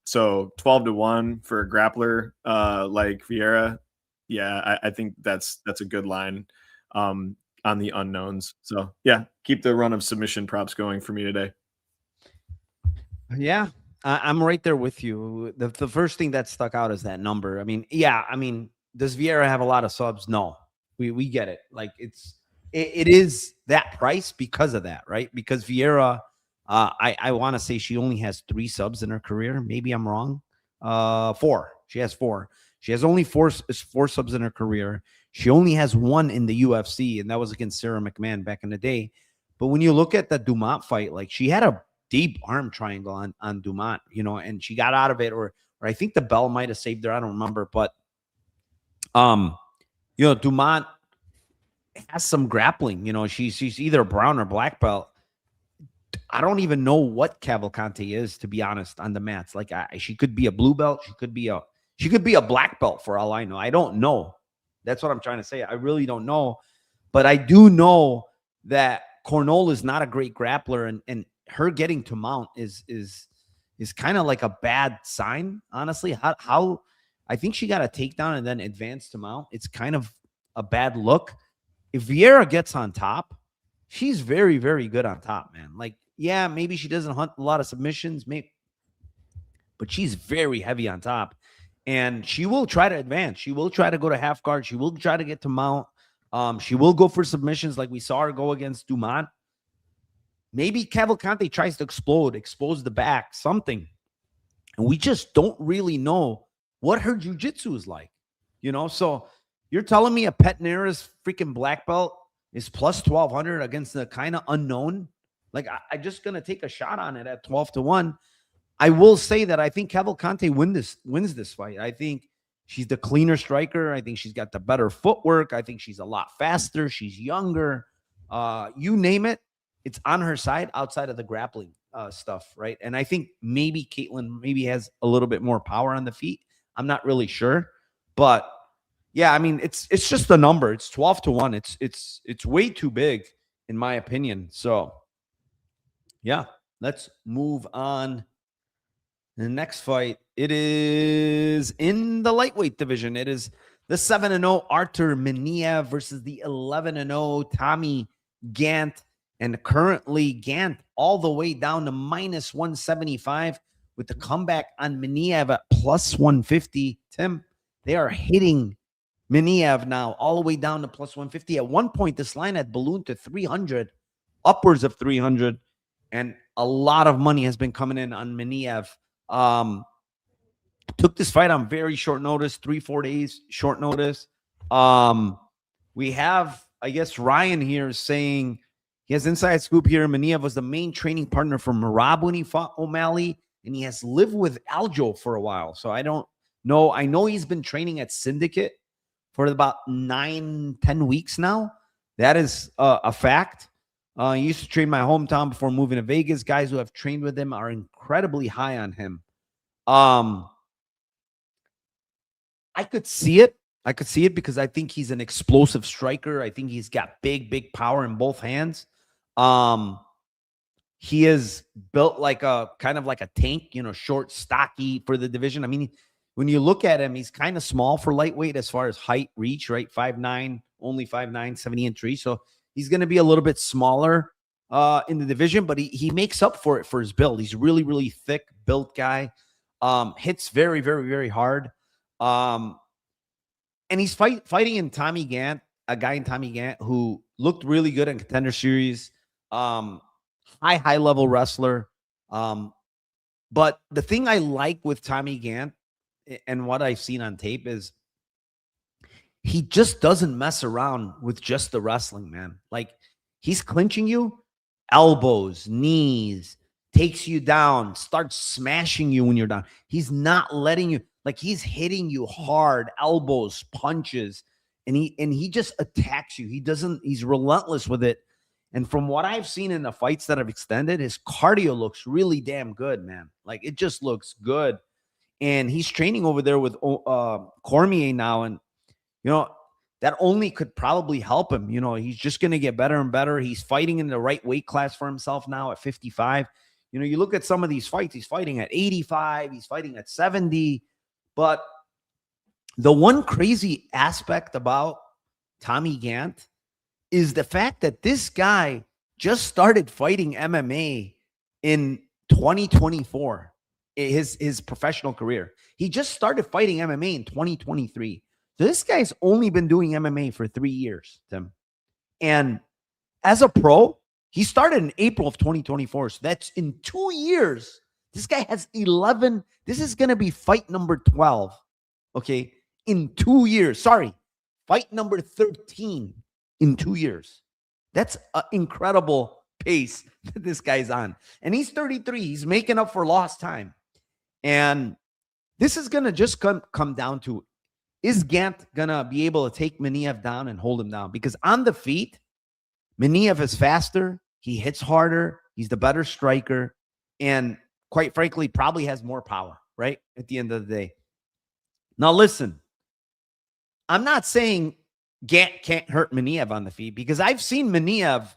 D: So 12-1 for a grappler like Vieira. Yeah, I think that's a good line on the unknowns. So yeah, keep the run of submission props going for me today.
C: Yeah, I'm right there with you. The first thing that stuck out is that number. Does Vieira have a lot of subs? No, we get it. Like it is that price because of that, right? Because Vieira, I want to say she only has 3 subs in her career. Maybe I'm wrong. 4. She has 4. She has only 4 subs in her career. She only has 1 in the UFC, and that was against Sarah McMahon back in the day. But when you look at the Dumont fight, like she had a deep arm triangle on Dumont, and she got out of it, or I think the bell might have saved her. I don't remember, but Dumont has some grappling. She's either a brown or black belt. I don't even know what Cavalcanti is, to be honest, on the mats. Like she could be a blue belt. She could be a black belt for all I know. I don't know. That's what I'm trying to say. I really don't know, but I do know that Cornol is not a great grappler, and her getting to mount is kind of like a bad sign, honestly. How I think she got a takedown and then advanced to mount. It's kind of a bad look. If Vieira gets on top, she's very, very good on top, man. Like, yeah, maybe she doesn't hunt a lot of submissions, but she's very heavy on top. And she will try to advance. She will try to go to half guard. She will try to get to mount. She will go for submissions like we saw her go against Dumont. Maybe Cavalcanti tries to expose the back, something. And we just don't really know what her jiu-jitsu is like. So you're telling me a Petnera's freaking black belt is plus 1,200 against the kind of unknown? Like, I'm just going to take a shot on it at 12-1. I will say that I think Cavalcanti wins this fight. I think she's the cleaner striker. I think she's got the better footwork. I think she's a lot faster. She's younger. You name it, it's on her side outside of the grappling stuff, right? And I think maybe Ketlen has a little bit more power on the feet. I'm not really sure. But, yeah, it's just the number. It's 12-1. It's way too big, in my opinion. So, yeah, let's move on. The next fight, it is in the lightweight division. It is the 7-0 Artur Minev versus the 11-0 Tommy Gantt. And currently Gantt all the way down to minus 175 with the comeback on Minev at plus 150. Tim, they are hitting Minev now all the way down to plus 150. At one point, this line had ballooned to 300, upwards of 300. And a lot of money has been coming in on Minev. Took this fight on very short notice, 3-4 days short notice. We have, I guess, Ryan here saying he has inside scoop here. Minev was the main training partner for Merab when he fought O'Malley, and he has lived with Aljo for a while. So I don't know. I know he's been training at Syndicate for about 9-10 weeks now. That is a fact. He used to train my hometown before moving to Vegas. Guys who have trained with him are incredibly high on him. I could see it. I could see it because I think he's an explosive striker. I think he's got big power in both hands. He is built like a kind of like a tank, short, stocky for the division. I mean, when you look at him, he's kind of small for lightweight as far as height, reach, right? 5'9", only 5'9", 70-inch reach. So he's going to be a little bit smaller in the division, but he makes up for it for his build. He's really thick built guy. Hits very hard. And he's fighting in Tommy Gantt, a guy in Tommy Gantt who looked really good in Contender Series. High level wrestler. But the thing I like with Tommy Gantt and what I've seen on tape is he just doesn't mess around with just the wrestling, man. Like, he's clinching you, elbows, knees, takes you down, starts smashing you when you're down. He's not letting you, like, he's hitting you hard, elbows, punches, and he just attacks you. He's relentless with it. And from what I've seen in the fights that have extended, his cardio looks really damn good, man. Like, it just looks good. And he's training over there with Cormier now. And, that only could probably help him. He's just going to get better and better. He's fighting in the right weight class for himself now at 55. You look at some of these fights, he's fighting at 85, he's fighting at 70. But the one crazy aspect about Tommy Gantt is the fact that this guy just started fighting MMA in 2024, his professional career. He just started fighting MMA in 2023. So this guy's only been doing MMA for 3 years, Tim. And as a pro, he started in April of 2024. So that's in 2 years. This guy has 11. This is going to be fight number 12. Okay. In 2 years. Sorry. Fight number 13 in 2 years. That's an incredible pace that this guy's on. And he's 33. He's making up for lost time. And this is going to just come down to, is Gantt going to be able to take Minev down and hold him down? Because on the feet, Minev is faster. He hits harder. He's the better striker. And quite frankly, probably has more power, right? At the end of the day. Now, listen, I'm not saying Gantt can't hurt Minev on the feet, because I've seen Minev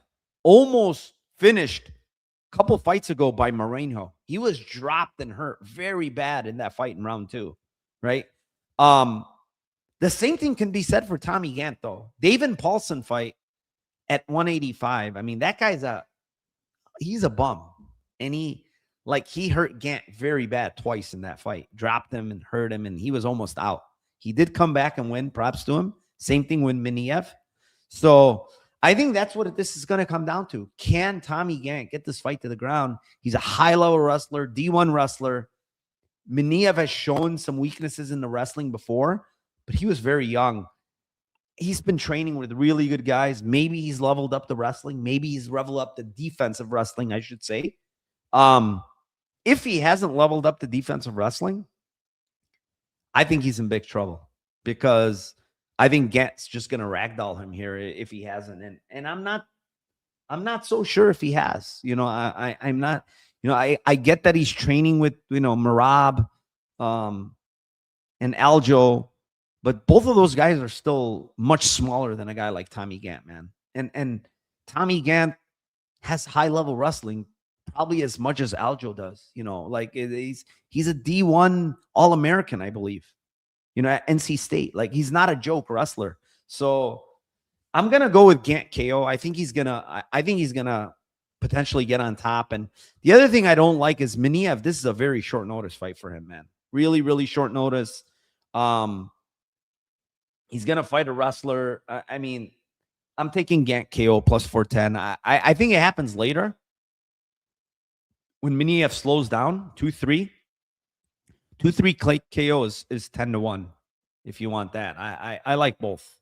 C: almost finished a couple fights ago by Moreno. He was dropped and hurt very bad in that fight in round 2, right? The same thing can be said for Tommy Gantt, though. David Paulson fight at 185. I mean, that guy's he's a bum. And he hurt Gantt very bad twice in that fight. Dropped him and hurt him, and he was almost out. He did come back and win. Props to him. Same thing with Minev. So I think that's what this is going to come down to. Can Tommy Gantt get this fight to the ground? He's a high-level wrestler, D1 wrestler. Minev has shown some weaknesses in the wrestling before, but he was very young. He's been training with really good guys. Maybe he's leveled up the wrestling. Maybe he's leveled up the defensive wrestling, I should say. If he hasn't leveled up the defensive wrestling, I think he's in big trouble, because I think Gantt's just going to ragdoll him here if he hasn't. And I'm not so sure if he has. I'm not. I get that he's training with Merab and Aljo, but both of those guys are still much smaller than a guy like Tommy Gantt, man. And Tommy Gantt has high-level wrestling probably as much as Aljo does. He's a D1 All-American, I believe. At NC State. Like, he's not a joke wrestler. So I'm gonna go with Gantt KO. I think he's gonna potentially get on top. And the other thing I don't like is Minev. This is a very short notice fight for him, man. Really short notice. He's gonna fight a wrestler. I mean, I'm taking Gantt KO plus 410. I think it happens later when Minev slows down 2-3. 2-3 KO is 10-1 if you want that. I like both.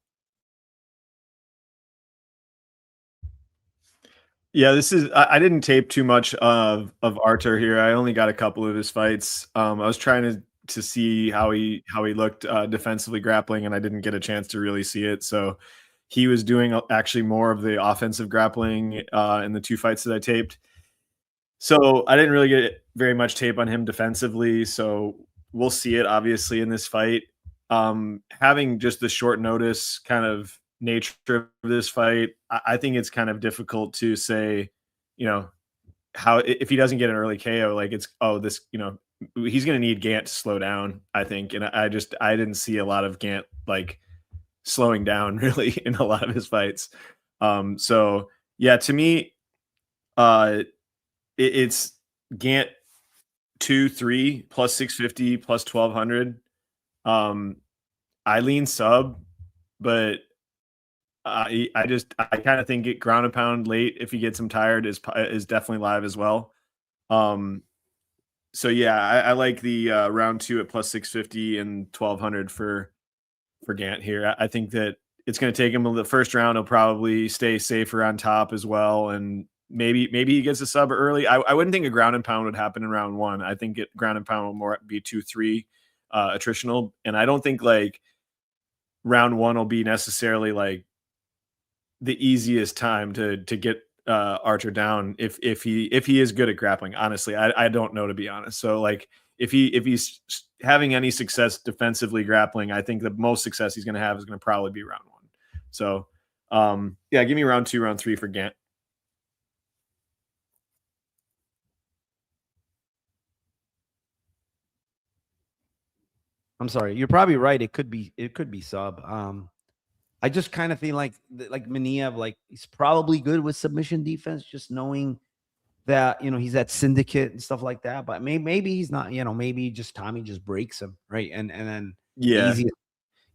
D: Yeah, this is. I didn't tape too much of Artur here. I only got a couple of his fights. I was trying to see how he looked defensively grappling, and I didn't get a chance to really see it. So he was doing actually more of the offensive grappling in the 2 fights that I taped. So I didn't really get very much tape on him defensively. So we'll see it obviously in this fight. Having just the short notice kind of nature of this fight, I think it's kind of difficult to say, how if he doesn't get an early KO, like he's going to need Gantt to slow down, I think. And I didn't see a lot of Gantt like slowing down really in a lot of his fights. So yeah, to me, it's Gantt 2-3 plus 650 plus 1200. I lean sub, but I kind of think it ground and pound late if he gets him tired is definitely live as well. So yeah, I like the round 2 at plus 650 and 1200 for Gantt here. I think that it's going to take him the first round. He'll probably stay safer on top as well, and maybe he gets a sub early. I wouldn't think a ground and pound would happen in round 1. I think ground and pound will more be 2-3 attritional, and I don't think like round 1 will be necessarily like the easiest time to get Artur down if he is good at grappling. Honestly, I don't know, to be honest. So like if he's having any success defensively grappling, I think the most success he's going to have is going to probably be round 1. So yeah, give me round 2, round 3 for Gantt.
C: I'm sorry. You're probably right. It could be sub. I just kind of feel like Minev, like he's probably good with submission defense, just knowing that, he's at syndicate and stuff like that. But maybe he's not, maybe just Tommy just breaks him, right? And then
D: Yeah,
C: the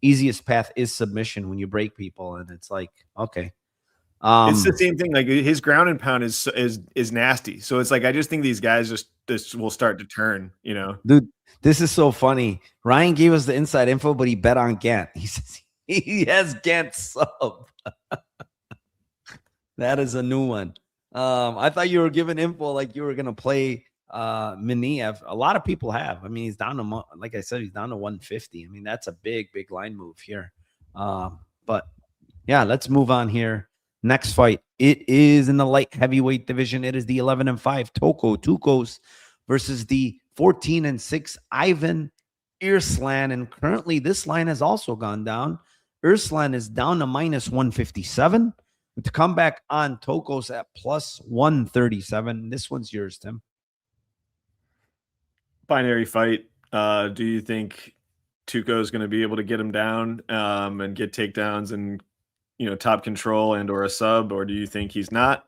C: easiest path is submission when you break people, and it's like, okay.
D: It's the same thing. Like his ground and pound is nasty. So it's like I just think these guys just will start to turn.
C: Dude, this is so funny. Ryan gave us the inside info, but he bet on Gantt. He says he has Gantt sub. That is a new one. I thought you were giving info like you were gonna play Minev. A lot of people have. I mean, he's down to, like I said, he's down to 150. I mean, that's a big line move here. But yeah, let's move on here. Next fight, it is in the light heavyweight division. It is the 11-5 Tokkos versus the 14-6 Ivan Erslan. And currently this line has also gone down. Erslan is down to minus 157 with the comeback on Tokkos at plus 137. This one's yours, Tim.
D: Binary fight. Do you think Tuco is going to be able to get him down and get takedowns and top control and or a sub, or do you think he's not?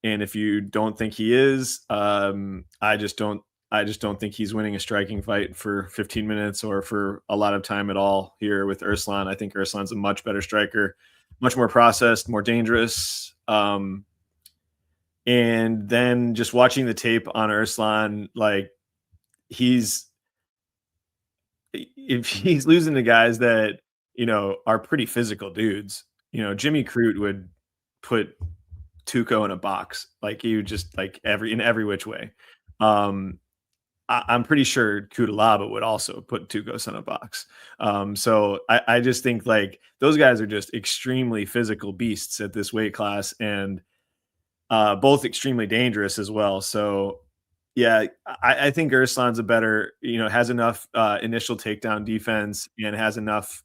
D: And if you don't think he is, I just don't think he's winning a striking fight for 15 minutes or for a lot of time at all here with Erslan. I think Erslan's a much better striker, much more processed, more dangerous. And then just watching the tape on Erslan, like if he's losing to guys that, are pretty physical dudes, Jimmy Crute would put Tuco in a box. Like he would just like in every which way. I'm pretty sure Cutelaba would also put Tukos in a box. So I just think like those guys are just extremely physical beasts at this weight class, and both extremely dangerous as well. So yeah, I think Erslan's a better, has enough initial takedown defense and has enough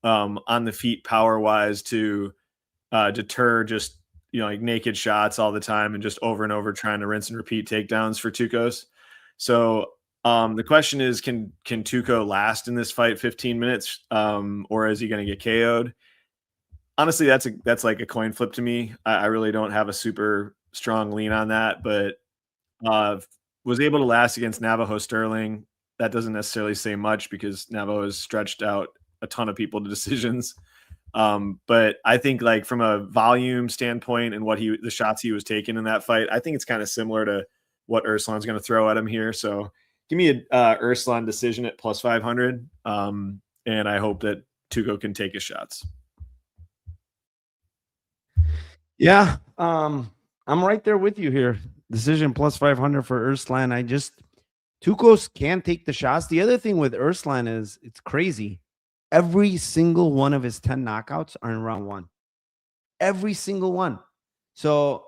D: on the feet power wise to deter just, like naked shots all the time and just over and over trying to rinse and repeat takedowns for Tukos. So the question is, can Tuco last in this fight 15 minutes or is he going to get KO'd? Honestly, that's like a coin flip to me. I really don't have a super strong lean on that, but was able to last against Navajo Sterling. That doesn't necessarily say much because Navajo has stretched out a ton of people to decisions. But I think like from a volume standpoint and the shots he was taking in that fight, I think it's kind of similar to what Erslan's going to throw at him here. So Give me a Erslan decision at plus 500. And I hope that Tuco can take his shots.
C: Yeah, I'm right there with you here. Decision plus 500 for Erslan. Tukos can take the shots. The other thing with Erslan is it's crazy. Every single one of his 10 knockouts are in round one. Every single one. So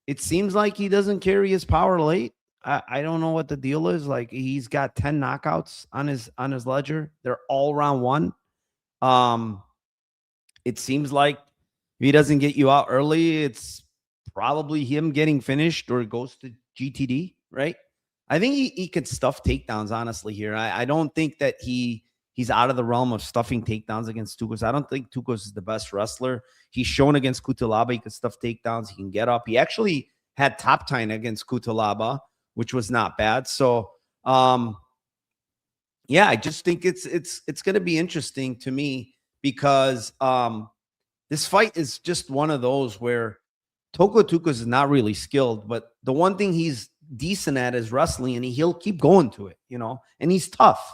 C: it seems like he doesn't carry his power late. I don't know what the deal is. Like, he's got 10 knockouts on his ledger. They're all round one. It seems like if he doesn't get you out early, it's probably him getting finished or it goes to GTD, right? I think he could stuff takedowns, honestly, here. I don't think that he's out of the realm of stuffing takedowns against Tukos. I don't think Tukos is the best wrestler. He's shown against Cutelaba he could stuff takedowns. He can get up. He actually had top 10 against Cutelaba, which was not bad. So, yeah, I just think it's going to be interesting to me because this fight is just one of those where Tukos is not really skilled, but the one thing he's decent at is wrestling, and he'll keep going to it, and he's tough.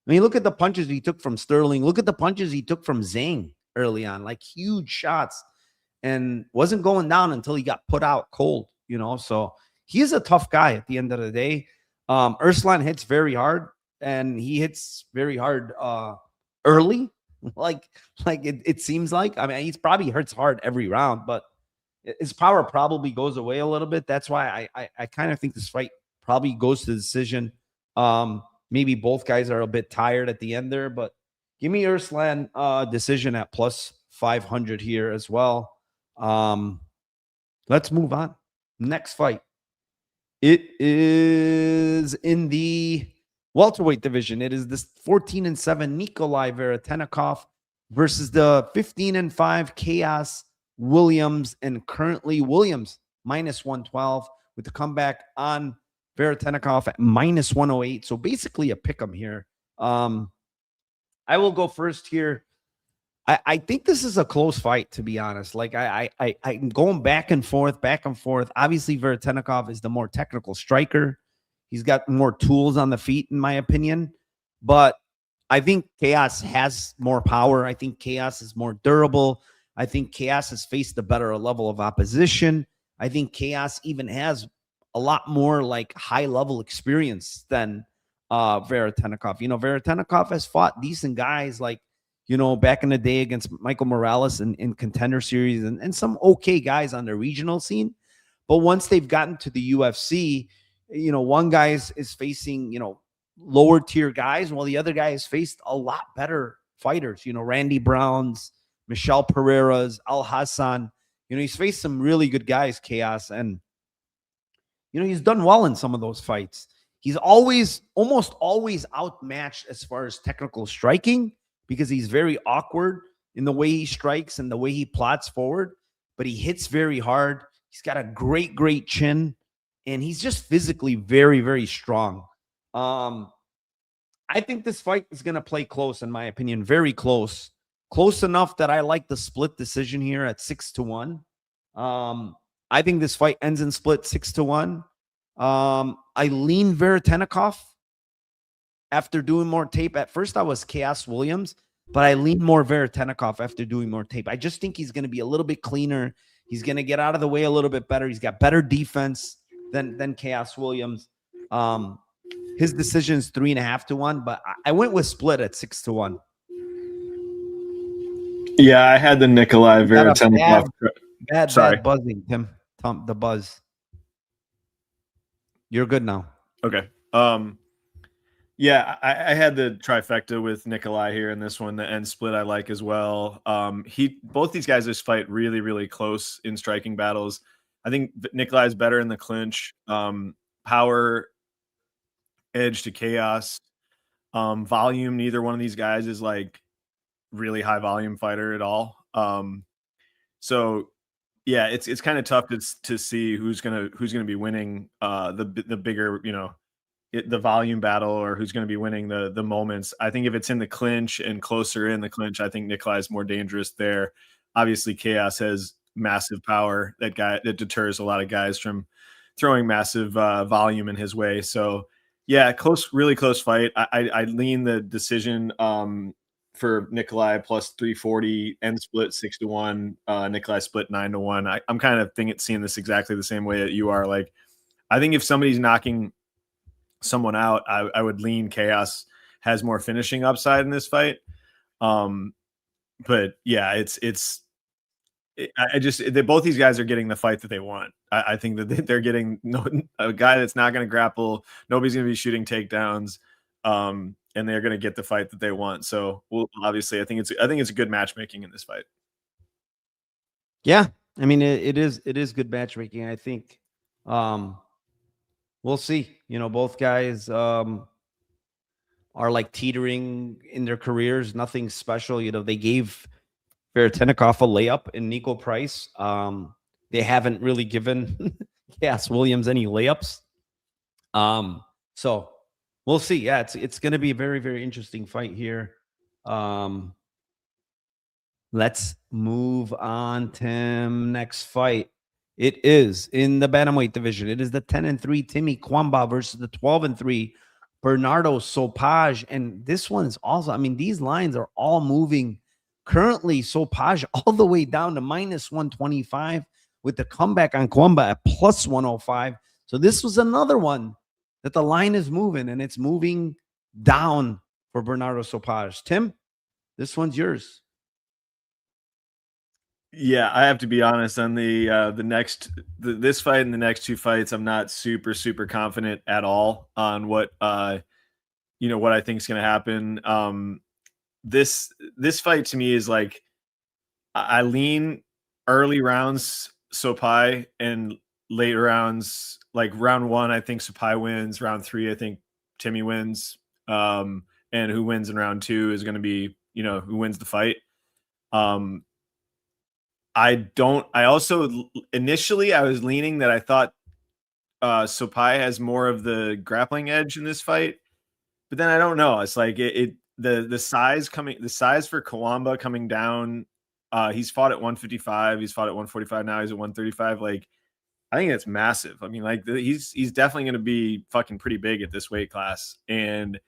C: I mean, look at the punches he took from Sterling. Look at the punches he took from Zhang early on, like huge shots, and wasn't going down until he got put out cold, So he is a tough guy at the end of the day. Erslan hits very hard, and he hits very hard early. Like it seems like. I mean, he's probably hurts hard every round, but his power probably goes away a little bit. That's why I kind of think this fight probably goes to decision. Maybe both guys are a bit tired at the end there, but give me Erslan decision at plus 500 here as well. Let's move on. Next fight. It is in the welterweight division. It is this 14-7 Nikolai Veretennikov versus the 15-5 Chaos Williams, and currently Williams minus 112 with the comeback on Veretennikov at minus 108. So basically a pick 'em here. I will go first here. I think this is a close fight, to be honest. Like I'm going back and forth. Obviously, Veretennikov is the more technical striker. He's got more tools on the feet, in my opinion. But I think Chaos has more power. I think Chaos is more durable. I think Chaos has faced a better level of opposition. I think Chaos even has a lot more like high level experience than Veretennikov. Veretennikov has fought decent guys like, back in the day against Michael Morales in Contender Series and some okay guys on the regional scene. But once they've gotten to the UFC, one guy is facing, lower tier guys, while the other guy has faced a lot better fighters, Randy Browns, Michelle Pereira's, Al Hassan. He's faced some really good guys, Chaos, and he's done well in some of those fights. He's almost always outmatched as far as technical striking because he's very awkward in the way he strikes and the way he plots forward, but he hits very hard. He's got a great, great chin, and he's just physically very, very strong. I think this fight is going to play close, in my opinion, very close. Close enough that I like the split decision here at 6-1. I think this fight ends in split 6-1. I lean Veretennikov after doing more tape. At first, I was Chaos Williams, but I lean more Veretennikov after doing more tape. I just think he's going to be a little bit cleaner. He's going to get out of the way a little bit better. He's got better defense than Chaos Williams. His decision is 3.5-1, but I went with split at 6-1.
D: Yeah, I had the Nikolai Veretennikov.
C: Bad buzzing, Tim. Tom, the buzz. You're good now.
D: Okay. Yeah, I had the trifecta with Nikolai here in this one. The end split I like as well. Both these guys just fight really, really close in striking battles. I think Nikolai is better in the clinch. Power, edge to Chaos, volume. Neither one of these guys is like really high volume fighter at all. So yeah, it's kind of tough to see who's gonna be winning the bigger, the volume battle, or who's going to be winning the moments. I think if it's in the clinch and closer in the clinch, I think Nikolai is more dangerous there. Obviously, Chaos has massive power that deters a lot of guys from throwing massive volume in his way. So Yeah, really close fight. I lean the decision for Nikolai plus 340 and split 6-1. Nikolai split 9-1. I'm kind of seeing this exactly the same way that you are. Like, I think if somebody's knocking someone out, I would lean Chaos has more finishing upside in this fight. But yeah, both these guys are getting the fight that they want. I think that they're getting a guy that's not going to grapple. Nobody's going to be shooting takedowns, and they're going to get the fight that they want. So, obviously, I think it's a good matchmaking in this fight.
C: Yeah, I mean it is good matchmaking. I think we'll see. Both guys are like teetering in their careers. Nothing special. They gave Veretennikov a layup in Nico Price. They haven't really given Cass Williams any layups. So we'll see. Yeah, it's going to be a very, very interesting fight here. Let's move on, Tim. Next fight. It is in the bantamweight division. It is the 10-3 Timmy Cuamba versus the 12-3 Bernardo Sopaj. And this one is also, I mean, these lines are all moving. Currently, Sopaj all the way down to minus 125 with the comeback on Cuamba at plus 105. So this was another one that the line is moving, and it's moving down for Bernardo Sopaj. Tim, this one's yours.
D: Yeah, I have to be honest on this fight and the next two fights. I'm not super confident at all on what what I think is going to happen. This fight to me is like I lean early rounds Sopaj and late rounds, like round 1 I think Sopaj wins, round 3 I think Timmy wins, and who wins in round 2 is going to be who wins the fight. I also initially I was leaning that I thought Sopaj has more of the grappling edge in this fight, but then I don't know. It's like the size for Cuamba coming down. He's fought at 155. He's fought at 145. Now he's at 135. Like, I think it's massive. I mean, like he's definitely going to be fucking pretty big at this weight class. And,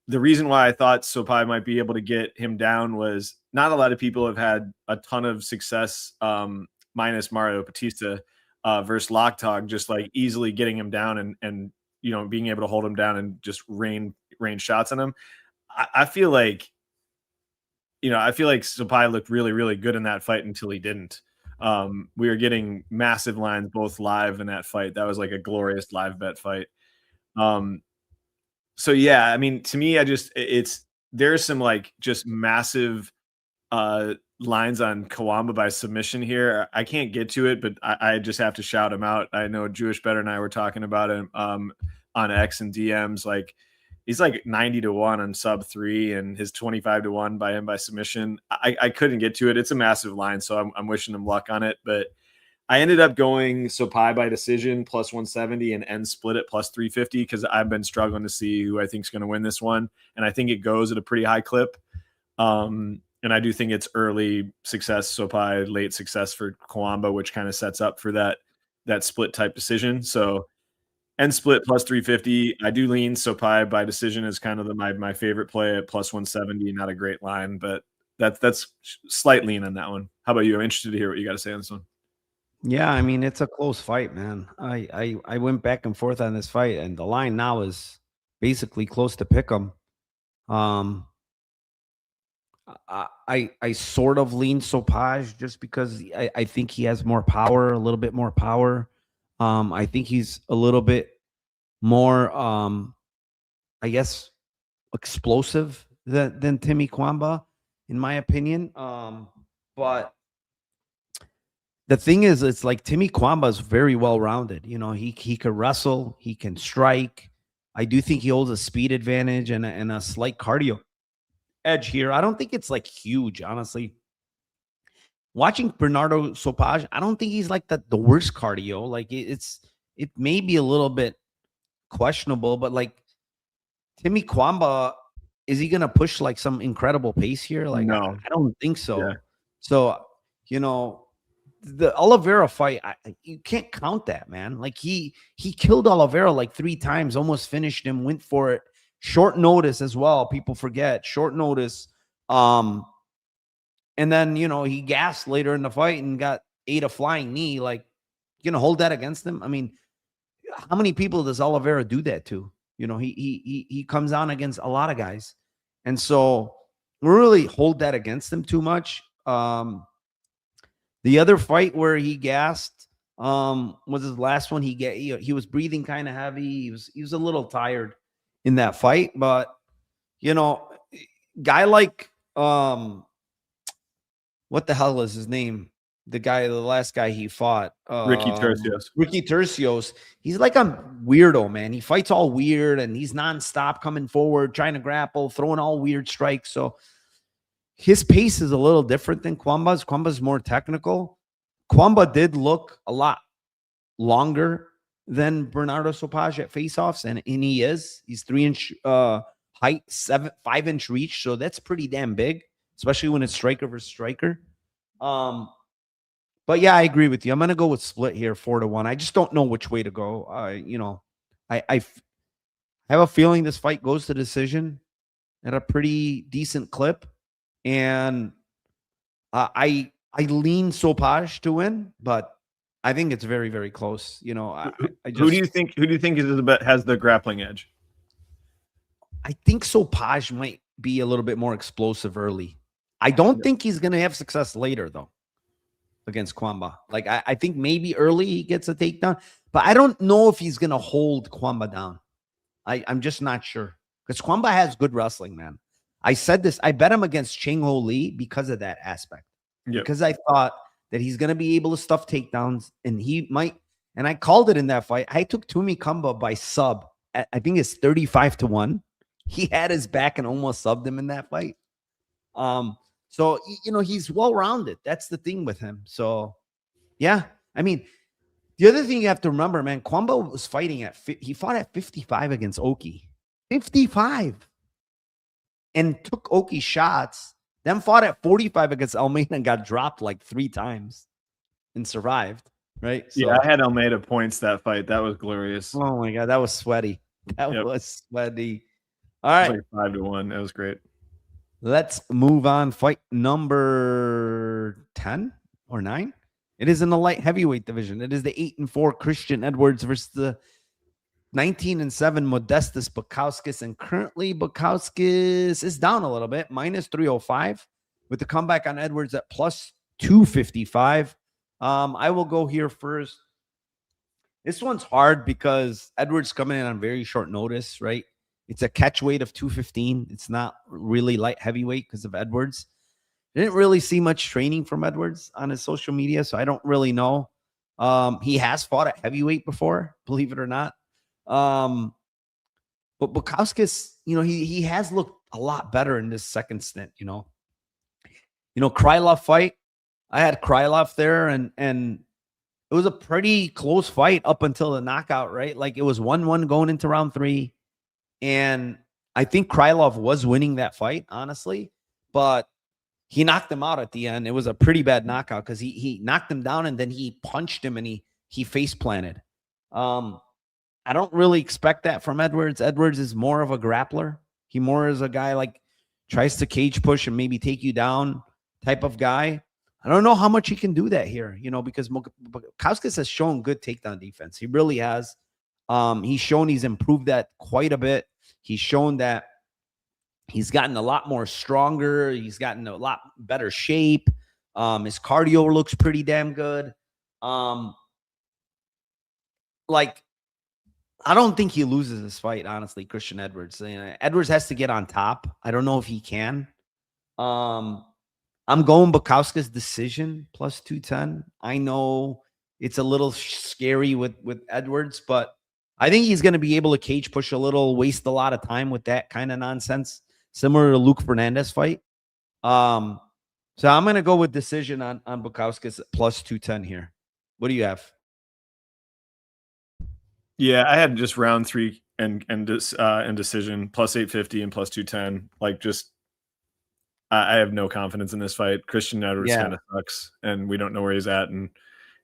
D: the reason why I thought Sopaj might be able to get him down was not a lot of people have had a ton of success, minus Mario Batista versus Lockdog, just like easily getting him down and being able to hold him down and just rain shots on him. I feel like Sopaj looked really, really good in that fight until he didn't. We were getting massive lines both live in that fight. That was like a glorious live bet fight. So yeah, I mean, to me, there's some like just massive lines on Cuamba by submission here. I can't get to it, but I just have to shout him out. I know Jewish Better and I were talking about him on X and DMs. Like, he's like 90-1 on sub 3 and his 25-1 by him by submission. I couldn't get to it. It's a massive line, so I'm wishing him luck on it. But I ended up going Sopaj by decision plus 170 and end split at plus 350 because I've been struggling to see who I think is going to win this one. And I think it goes at a pretty high clip. And I do think it's early success Sopaj, late success for Cuamba, which kind of sets up for that split type decision. So end split plus 350. I do lean Sopaj by decision as kind of my favorite play at plus 170. Not a great line, but that's slight lean on that one. How about you? I'm interested to hear what you got to say on this one.
C: Yeah, I mean, it's a close fight, man. I went back and forth on this fight, and the line now is basically close to pick 'em. I sort of lean Sopaj just because I think he has more power, a little bit more power. I think he's a little bit more, I guess, explosive than Timmy Cuamba, in my opinion. But the thing is, it's like Timmy Cuamba is very well-rounded. He can wrestle, he can strike. I do think he holds a speed advantage and a slight cardio edge here. I don't think it's like huge, honestly. Watching Bernardo Sopaj, I don't think he's like the worst cardio. Like it may be a little bit questionable, but like Timmy Cuamba, is he gonna push like some incredible pace here? Like,
D: no,
C: I don't think so.
D: Yeah.
C: So the Oliveira fight, you can't count that, man. Like he killed Oliveira like 3 times, almost finished him, went for it. Short notice as well. People forget short notice. And then, he gassed later in the fight and ate a flying knee. Like, hold that against him. I mean, how many people does Oliveira do that to? He comes on against a lot of guys. And so really hold that against him too much. The other fight where he gassed was his last one. He was breathing kind of heavy. He was a little tired in that fight, but guy like what the hell is his name? The last guy he fought,
D: Ricky Tercios.
C: Ricky Tercios. He's like a weirdo, man. He fights all weird and he's nonstop coming forward, trying to grapple, throwing all weird strikes. So his pace is a little different than Cuamba's. Cuamba's more technical. Cuamba did look a lot longer than Bernardo Sopaj at faceoffs, and he is. He's 3-inch height, 5-inch reach, so that's pretty damn big, especially when it's striker versus striker. But yeah, I agree with you. I'm gonna go with split here, 4-1. I just don't know which way to go. I have a feeling this fight goes to decision at a pretty decent clip. And I lean Sopaj to win, but I think it's very, very close. Who
D: do you think has the grappling edge?
C: I think Sopaj might be a little bit more explosive early. I don't think he's going to have success later, though, against Cuamba. Like, I think maybe early he gets a takedown, but I don't know if he's going to hold Cuamba down. I'm just not sure, because Cuamba has good wrestling, man. I said this. I bet him against Chang Ho Lee because of that aspect. Yep. Because I thought that he's going to be able to stuff takedowns, and he might. And I called it in that fight. I took Tumi Cuamba by sub. I think it's 35-1. He had his back and almost subbed him in that fight. So he's well rounded. That's the thing with him. So yeah, I mean, the other thing you have to remember, man, Cuamba was fighting he fought at 55 against Oki. 55. And took Oki shots, then fought at 45 against Almeida and got dropped like 3 times and survived, right? So,
D: yeah, I had Almeida points that fight. That was glorious.
C: Oh, my God. That was sweaty. That was sweaty. All right.
D: It was like 5-1. That was great.
C: Let's move on. Fight number 10 or 9. It is in the light heavyweight division. It is the 8-4 Christian Edwards versus the 19-7 Modestas Bukauskas, and currently Bukauskas is down a little bit, -305, with the comeback on Edwards at +255. I will go here first. This one's hard because Edwards coming in on very short notice, right? It's a catch weight of 215. It's not really light heavyweight because of Edwards. I didn't really see much training from Edwards on his social media, so I don't really know. He has fought at heavyweight before, believe it or not. But Bukauskas, he has looked a lot better in this second stint. Krylov fight. I had Krylov there, and it was a pretty close fight up until the knockout, right? Like, it was 1-1 going into round 3, and I think Krylov was winning that fight, honestly, but he knocked him out at the end. It was a pretty bad knockout because he knocked him down and then he punched him and he face planted. I don't really expect that from Edwards. Edwards is more of a grappler. He more is a guy like tries to cage push and maybe take you down type of guy. I don't know how much he can do that here, because Bukauskas has shown good takedown defense. He really has. He's shown he's improved that quite a bit. He's shown that he's gotten a lot more stronger. He's gotten a lot better shape. His cardio looks pretty damn good. I don't think he loses this fight, honestly, Christian Edwards. Edwards has to get on top. I don't know if he can. I'm going Bukauskas decision +210. I know it's a little scary with Edwards, but I think he's going to be able to cage push a little, waste a lot of time with that kind of nonsense, similar to Luke Fernandez fight. So I'm going to go with decision on Bukauskas +210 here. What do you have?
D: Yeah, I had just round 3 and decision +850 and +210. Like, just I have no confidence in this fight. Christian Edwards
C: Yeah.
D: kind of sucks, and we don't know where he's at, and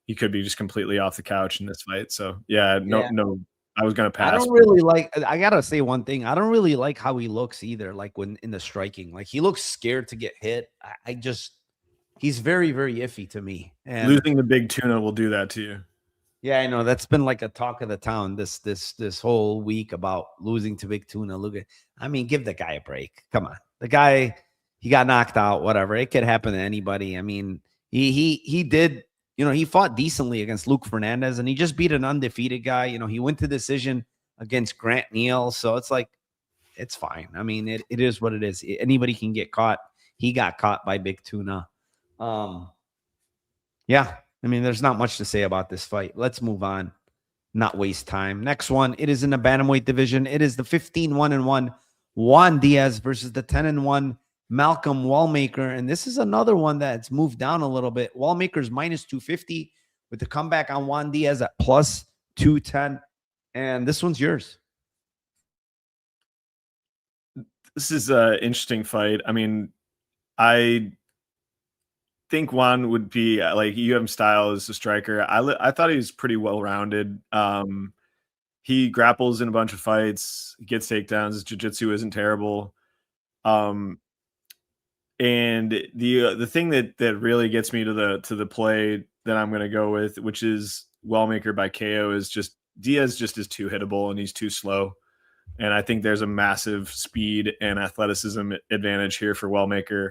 D: he could be just completely off the couch in this fight. So yeah, no. I was gonna pass.
C: I don't really like. I gotta say one thing. I don't really like how he looks either. Like when in the striking, like he looks scared to get hit. I just, he's very, very iffy to me. And
D: losing the big tuna will do that to you.
C: yeah, I know that's been like a talk of the town this whole week about losing to big tuna. Look at, I mean, give the guy a break. Come on, the guy, he got knocked out. Whatever, it could happen to anybody. I mean, he did. You know, he fought decently against Luke Fernandez, and he just beat an undefeated guy. You know, he went to decision against Grant Neal. So it's like, it's fine. I mean, it is what it is. Anybody can get caught. He got caught by big tuna. Yeah, I mean, there's not much to say about this fight. Let's move on, not waste time. Next one, it is in the bantamweight division. It is the 15-1-1 Juan Diaz versus the 10-1 Malcolm Wellmaker. And this is another one that's moved down a little bit. Wellmaker's minus 250 with the comeback on Juan Diaz at plus 210. And this one's yours.
D: This is an interesting fight. I mean, I think Juan would be like, you have him style as a striker. I thought he was pretty well-rounded. He grapples in a bunch of fights, gets takedowns. His jiu-jitsu isn't terrible. And the thing that really gets me to the play that I'm going to go with, which is Wellmaker by KO, is just Diaz just is too hittable and he's too slow. And I think there's a massive speed and athleticism advantage here for Wellmaker.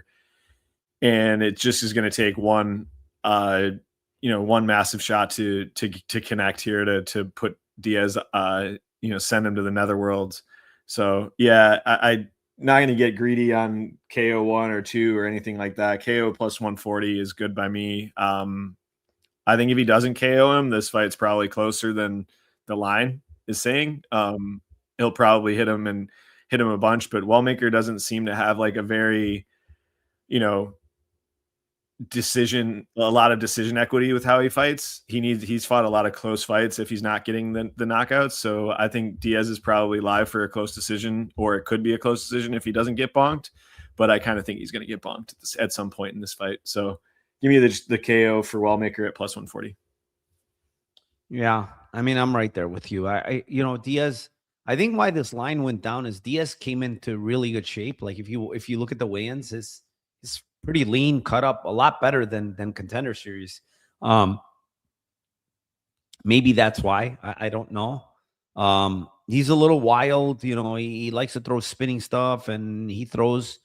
D: And it just is going to take one massive shot to connect here to put Diaz, send him to the netherworld. So yeah, I not going to get greedy on KO 1 or 2 or anything like that. KO plus 140 is good by me. I think if he doesn't KO him, this fight's probably closer than the line is saying. He'll probably hit him a bunch, but Wellmaker doesn't seem to have like a very, a lot of decision equity with how he fights. He's fought a lot of close fights if he's not getting the knockouts. So I think Diaz is probably live for a close decision, or it could be a close decision if he doesn't get bonked. But I kind of think he's going to get bonked at some point in this fight. So give me the KO for Wellmaker at plus 140.
C: Yeah, I mean, I'm right there with you. Diaz, I think why this line went down is Diaz came into really good shape. Like if you look at the weigh-ins, his pretty lean, cut up, a lot better than Contender Series. Maybe that's why. I don't know. He's a little wild. He likes to throw spinning stuff, and he throws,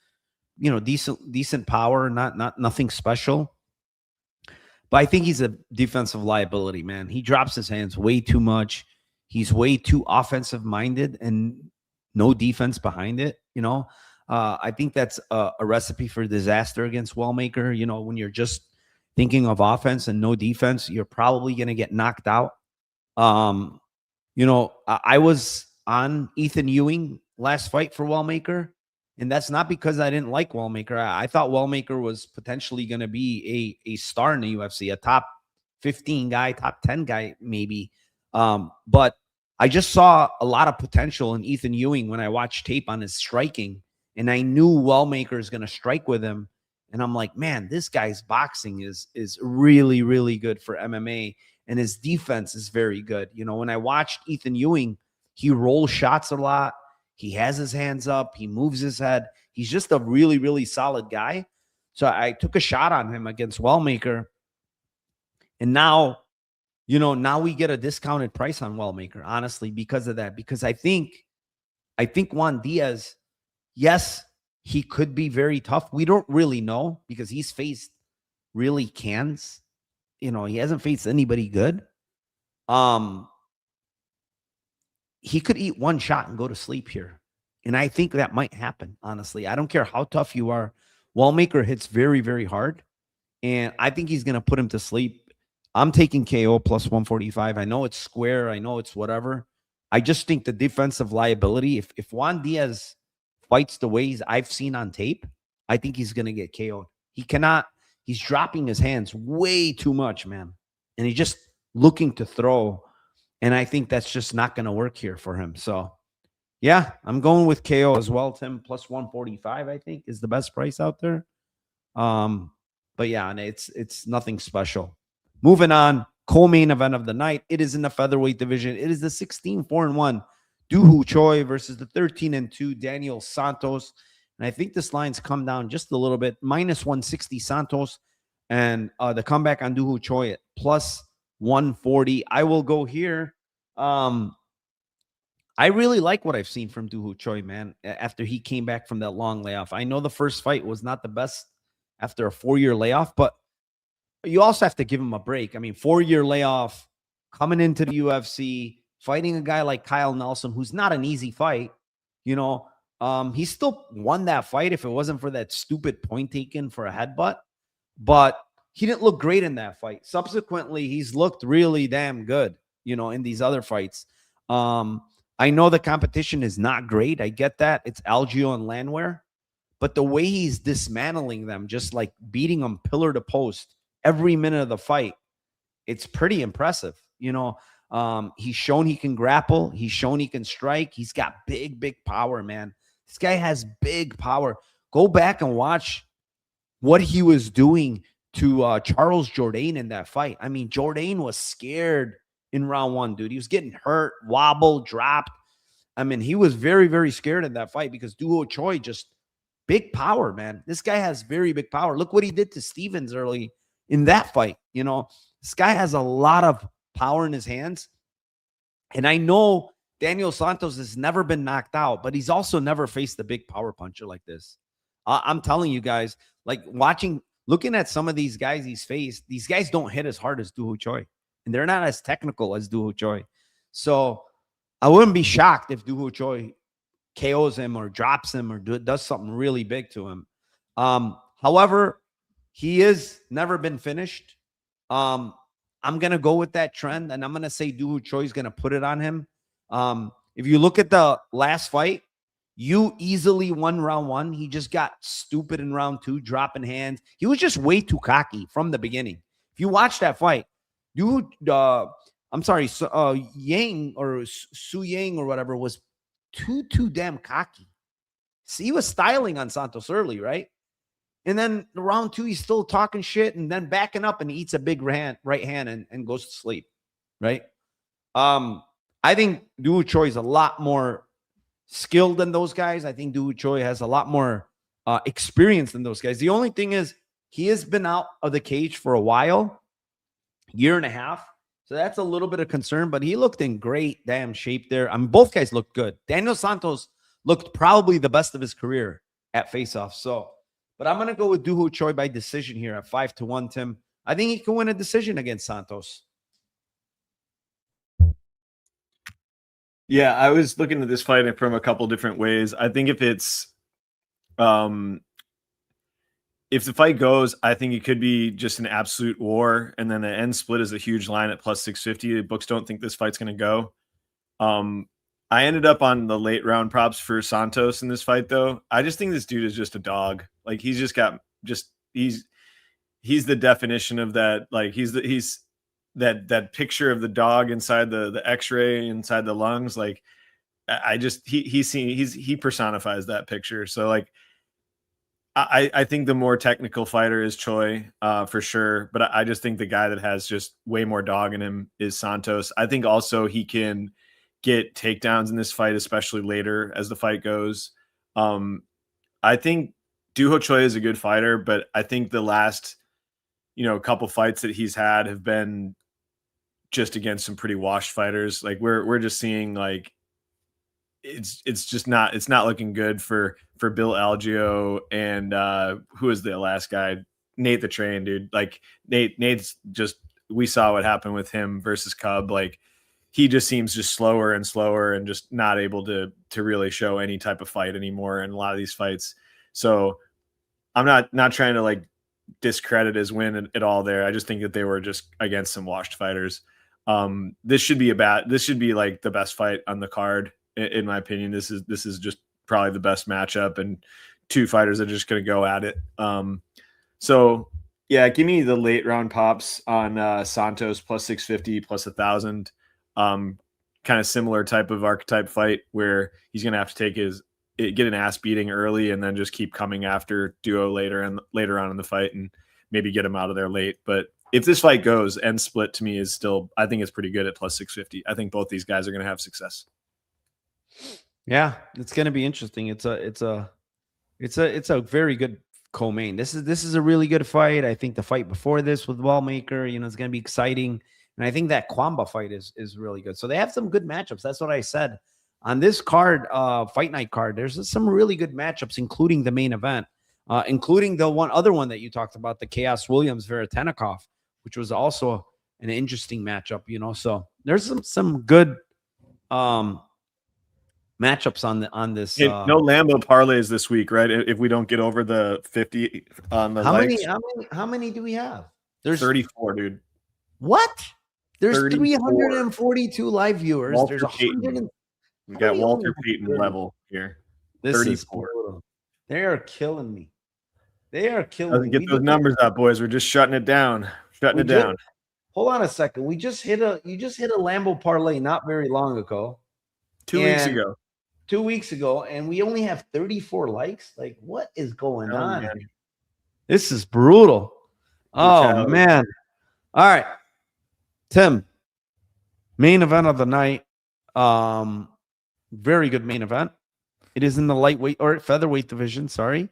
C: decent power, nothing special. But I think he's a defensive liability, man. He drops his hands way too much. He's way too offensive minded and no defense behind it. I think that's a recipe for disaster against Wellmaker. When you're just thinking of offense and no defense, you're probably going to get knocked out. I was on Ethan Ewing last fight for Wellmaker, and that's not because I didn't like Wellmaker. I thought Wellmaker was potentially going to be a star in the UFC, a top 15 guy, top 10 guy, maybe. But I just saw a lot of potential in Ethan Ewing when I watched tape on his striking. And I knew Wellmaker is going to strike with him. And I'm like, man, this guy's boxing is really, really good for MMA. And his defense is very good. When I watched Ethan Ewing, he rolls shots a lot. He has his hands up. He moves his head. He's just a really, really solid guy. So I took a shot on him against Wellmaker. And now we get a discounted price on Wellmaker, honestly, because of that. Because I think Juan Diaz, yes, he could be very tough. We don't really know because he's faced really cans. He hasn't faced anybody good. He could eat one shot and go to sleep here. And I think that might happen, honestly. I don't care how tough you are. Wellmaker hits very, very hard. And I think he's going to put him to sleep. I'm taking KO plus 145. I know it's square. I know it's whatever. I just think the defensive liability, if Juan Diaz fights the ways I've seen on tape, I think he's going to get KO'd. He's dropping his hands way too much, man. And he's just looking to throw. And I think that's just not going to work here for him. So, Yeah, I'm going with KO as well, Tim. Plus 145, I think, is the best price out there. But yeah, and it's nothing special. Moving on, co-main event of the night. It is in the featherweight division. It is the 16-4-1 Doo Choi versus the 13-2 Daniel Santos. And I think this line's come down just a little bit. Minus 160 Santos. And the comeback on Doo Choi at plus 140. I will go here. I really like what I've seen from Doo Choi, man, after he came back from that long layoff. I know the first fight was not the best after a 4-year layoff, but you also have to give him a break. I mean, 4-year layoff, coming into the UFC, fighting a guy like Kyle Nelson, who's not an easy fight. You know, he still won that fight if it wasn't for that stupid point taken for a headbutt. But he didn't look great in that fight. Subsequently, he's looked really damn good, you know, in these other fights. I know the competition is not great. I get that. It's Algio and Landwehr. But the way he's dismantling them, just like beating them pillar to post every minute of the fight, it's pretty impressive. You know, he's shown he can grapple. He's shown he can strike. He's got big, big power, man. This guy has big power. Go back and watch what he was doing to Charles Jourdain in that fight. I mean, Jourdain was scared in round 1, dude. He was getting hurt, wobbled, dropped. I mean, he was very, very scared in that fight because Doo Choi just big power, man. This guy has very big power. Look what he did to Stevens early in that fight. You know, this guy has a lot of power in his hands. And I know Daniel Santos has never been knocked out, but he's also never faced a big power puncher like this. I'm telling you guys, like looking at some of these guys he's faced, these guys don't hit as hard as Doo Choi. And they're not as technical as Doo Choi. So I wouldn't be shocked if Doo Choi KOs him or drops him or does something really big to him. However, he has never been finished. I'm going to go with that trend, and I'm going to say Doo Choi is going to put it on him. If you look at the last fight, you easily won round 1. He just got stupid in round 2, dropping hands. He was just way too cocky from the beginning. If you watch that fight, Yang or Su Yang or whatever was too damn cocky. See, he was styling on Santos early, right? And then round 2, he's still talking shit and then backing up and he eats a big right hand and goes to sleep, right? I think Doo Choi is a lot more skilled than those guys. I think Doo Choi has a lot more experience than those guys. The only thing is he has been out of the cage for a while, year and a half. So that's a little bit of concern, but he looked in great damn shape there. I mean, both guys looked good. Daniel Santos looked probably the best of his career at face-off. So, but I'm going to go with Doo Choi by decision here at 5-1, Tim. I think he can win a decision against Santos.
D: Yeah, I was looking at this fight from a couple different ways. I think if the fight goes, I think it could be just an absolute war. And then the end split is a huge line at plus 650. The books don't think this fight's going to go. I ended up on the late round props for Santos in this fight, though. I just think this dude is just a dog. Like he's the definition of that. Like he's that picture of the dog inside the X-ray inside the lungs. Like he personifies that picture. So like, I think the more technical fighter is Choi, for sure. But I just think the guy that has just way more dog in him is Santos. I think also he can get takedowns in this fight, especially later as the fight goes. I think Doo Choi is a good fighter, but I think the last, couple fights that he's had have been just against some pretty washed fighters. Like we're just seeing like, it's not looking good for Bill Algio and who is the last guy? Nate the Train, dude. Like Nate's just, we saw what happened with him versus Cub. Like he just seems just slower and slower and just not able to really show any type of fight anymore in a lot of these fights. So I'm not trying to like discredit his win at all there. I just think that they were just against some washed fighters. This should be like the best fight on the card. In my opinion, this is just probably the best matchup and two fighters that are just going to go at it. So yeah, give me the late round pops on Santos plus 650 plus 1,000. kind of similar type of archetype fight where he's going to have to get an ass beating early and then just keep coming after Duo later on in the fight and maybe get him out of there late. But if this fight goes, end split to me is still, I think it's pretty good at plus 650. I think both these guys are going to have success.
C: Yeah, it's going to be interesting. It's a very good co-main. This is a really good fight. I think the fight before this with Wellmaker, it's going to be exciting. And I think that Cuamba fight is really good. So they have some good matchups. That's what I said on this card, fight night card. There's some really good matchups, including the main event, including the other one that you talked about, the Chaos Williams Veretennikov, which was also an interesting matchup. So there's some good matchups on this.
D: No Lambo parlays this week, right? If we don't get over the 50 on the
C: how many do we have? There's
D: 34, dude.
C: What? There's
D: 34.
C: 342 live viewers.
D: Walter
C: There's 100.
D: We got Walter Payton level here.
C: This
D: 34.
C: is brutal. They are killing me. They are killing me.
D: Get those numbers up, boys. We're just shutting it down.
C: Hold on a second. You just hit a Lambo parlay not very long ago.
D: 2 weeks ago.
C: 2 weeks ago, and we only have 34 likes. Like, what is going on?
D: Man.
C: This is brutal. Oh man. All right. Tim, main event of the night. Very good main event. It is in the lightweight or featherweight division. Sorry.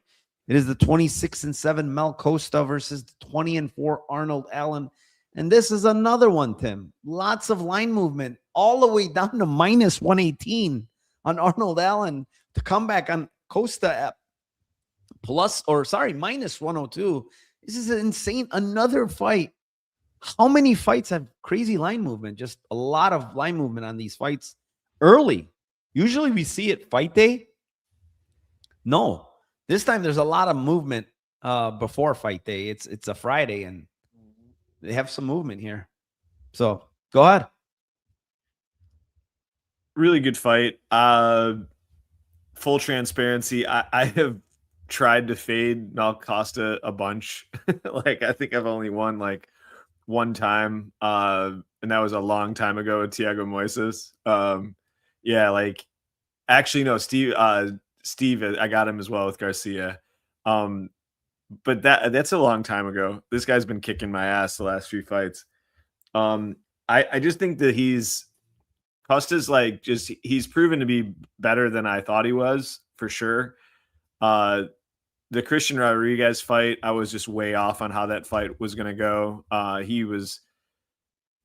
C: It is the 26-7 Mel Costa versus the 20-4 Arnold Allen. And this is another one, Tim. Lots of line movement all the way down to minus 118 on Arnold Allen to come back on Costa at minus 102. This is insane. Another fight. How many fights have crazy line movement? Just a lot of line movement on these fights early. Usually we see it fight day. No, this time there's a lot of movement before fight day. It's a Friday and they have some movement here. So go ahead.
D: Really good fight. Full transparency. I have tried to fade Mel Costa a bunch. I think I've only won one time, and that was a long time ago with Thiago Moises. Actually, no, Steve, I got him as well with Garcia. But that's a long time ago. This guy's been kicking my ass the last few fights. I just think that Costa's he's proven to be better than I thought he was, for sure. The Christian Rodriguez fight, I was just way off on how that fight was going to go. He was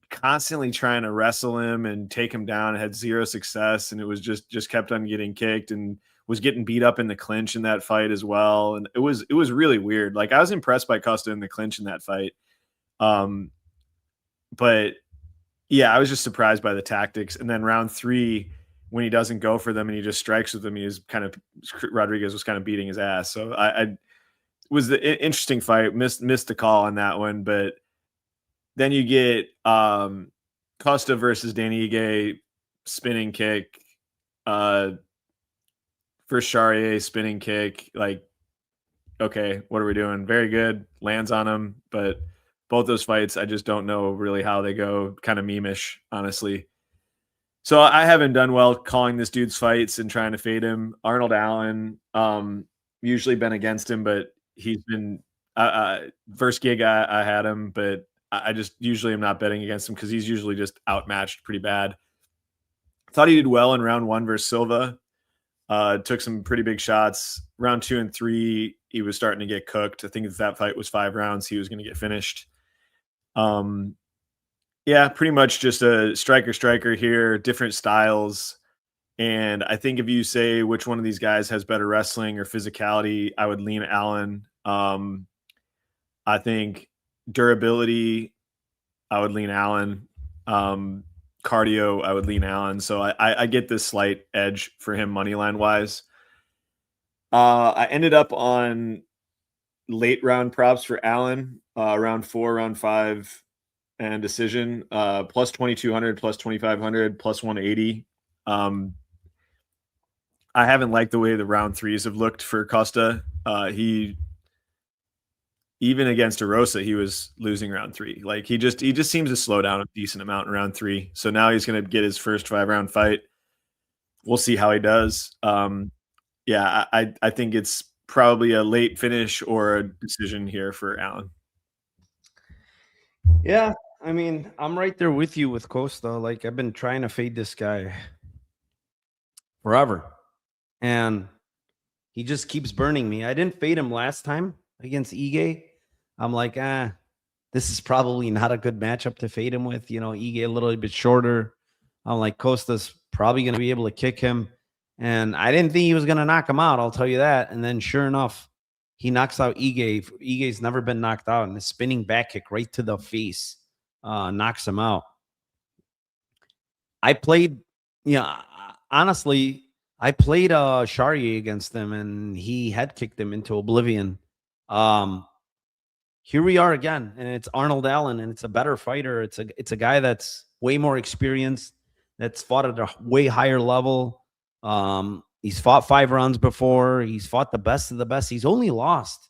D: constantly trying to wrestle him and take him down, had zero success, and it was just kept on getting kicked and was getting beat up in the clinch in that fight as well. And it was really weird. I was impressed by Costa in the clinch in that fight. But yeah, I was just surprised by the tactics. And then round 3, when he doesn't go for them and he just strikes with them, Rodriguez was kind of beating his ass. So it was the interesting fight. Missed the call on that one, but then you get Costa versus Danny Ige, spinning kick, versus Charrier, spinning kick. Okay, what are we doing? Very good, lands on him, but both those fights, I just don't know really how they go. Kind of meme-ish, honestly. So I haven't done well calling this dude's fights and trying to fade him. Arnold Allen, usually been against him, but he's been first gig I had him, but I just usually am not betting against him because he's usually just outmatched pretty bad. Thought he did well in round 1 versus Silva. Took some pretty big shots. Round 2 and 3, he was starting to get cooked. I think if that fight was 5 rounds, he was going to get finished. Yeah, pretty much just a striker here, different styles. And I think if you say which one of these guys has better wrestling or physicality, I would lean Allen. I think durability, I would lean Allen. Cardio, I would lean Allen. So I get this slight edge for him money line wise. I ended up on late round props for Allen, round 4, round 5, and decision, plus 2,200, plus 2,500, plus 180. I haven't liked the way the round 3s have looked for Costa. He even against Arosa, he was losing round 3. Like he just seems to slow down a decent amount in round 3. So now he's going to get his first 5-round fight. We'll see how he does. Yeah, I think it's probably a late finish or a decision here for Allen.
C: Yeah, I mean, I'm right there with you with Costa. Like, I've been trying to fade this guy forever, and he just keeps burning me. I didn't fade him last time against Ige. I'm like, this is probably not a good matchup to fade him with. Ige a little bit shorter. I'm like, Costa's probably going to be able to kick him. And I didn't think he was going to knock him out, I'll tell you that. And then sure enough, he knocks out Ige. Ige's never been knocked out, and the spinning back kick right to the face knocks him out. I played, honestly, I played Charrier against him, and he head kicked him into oblivion. Here we are again, and it's Arnold Allen, and it's a better fighter. It's a guy that's way more experienced, that's fought at a way higher level. He's fought 5 rounds before. He's fought the best of the best. He's only lost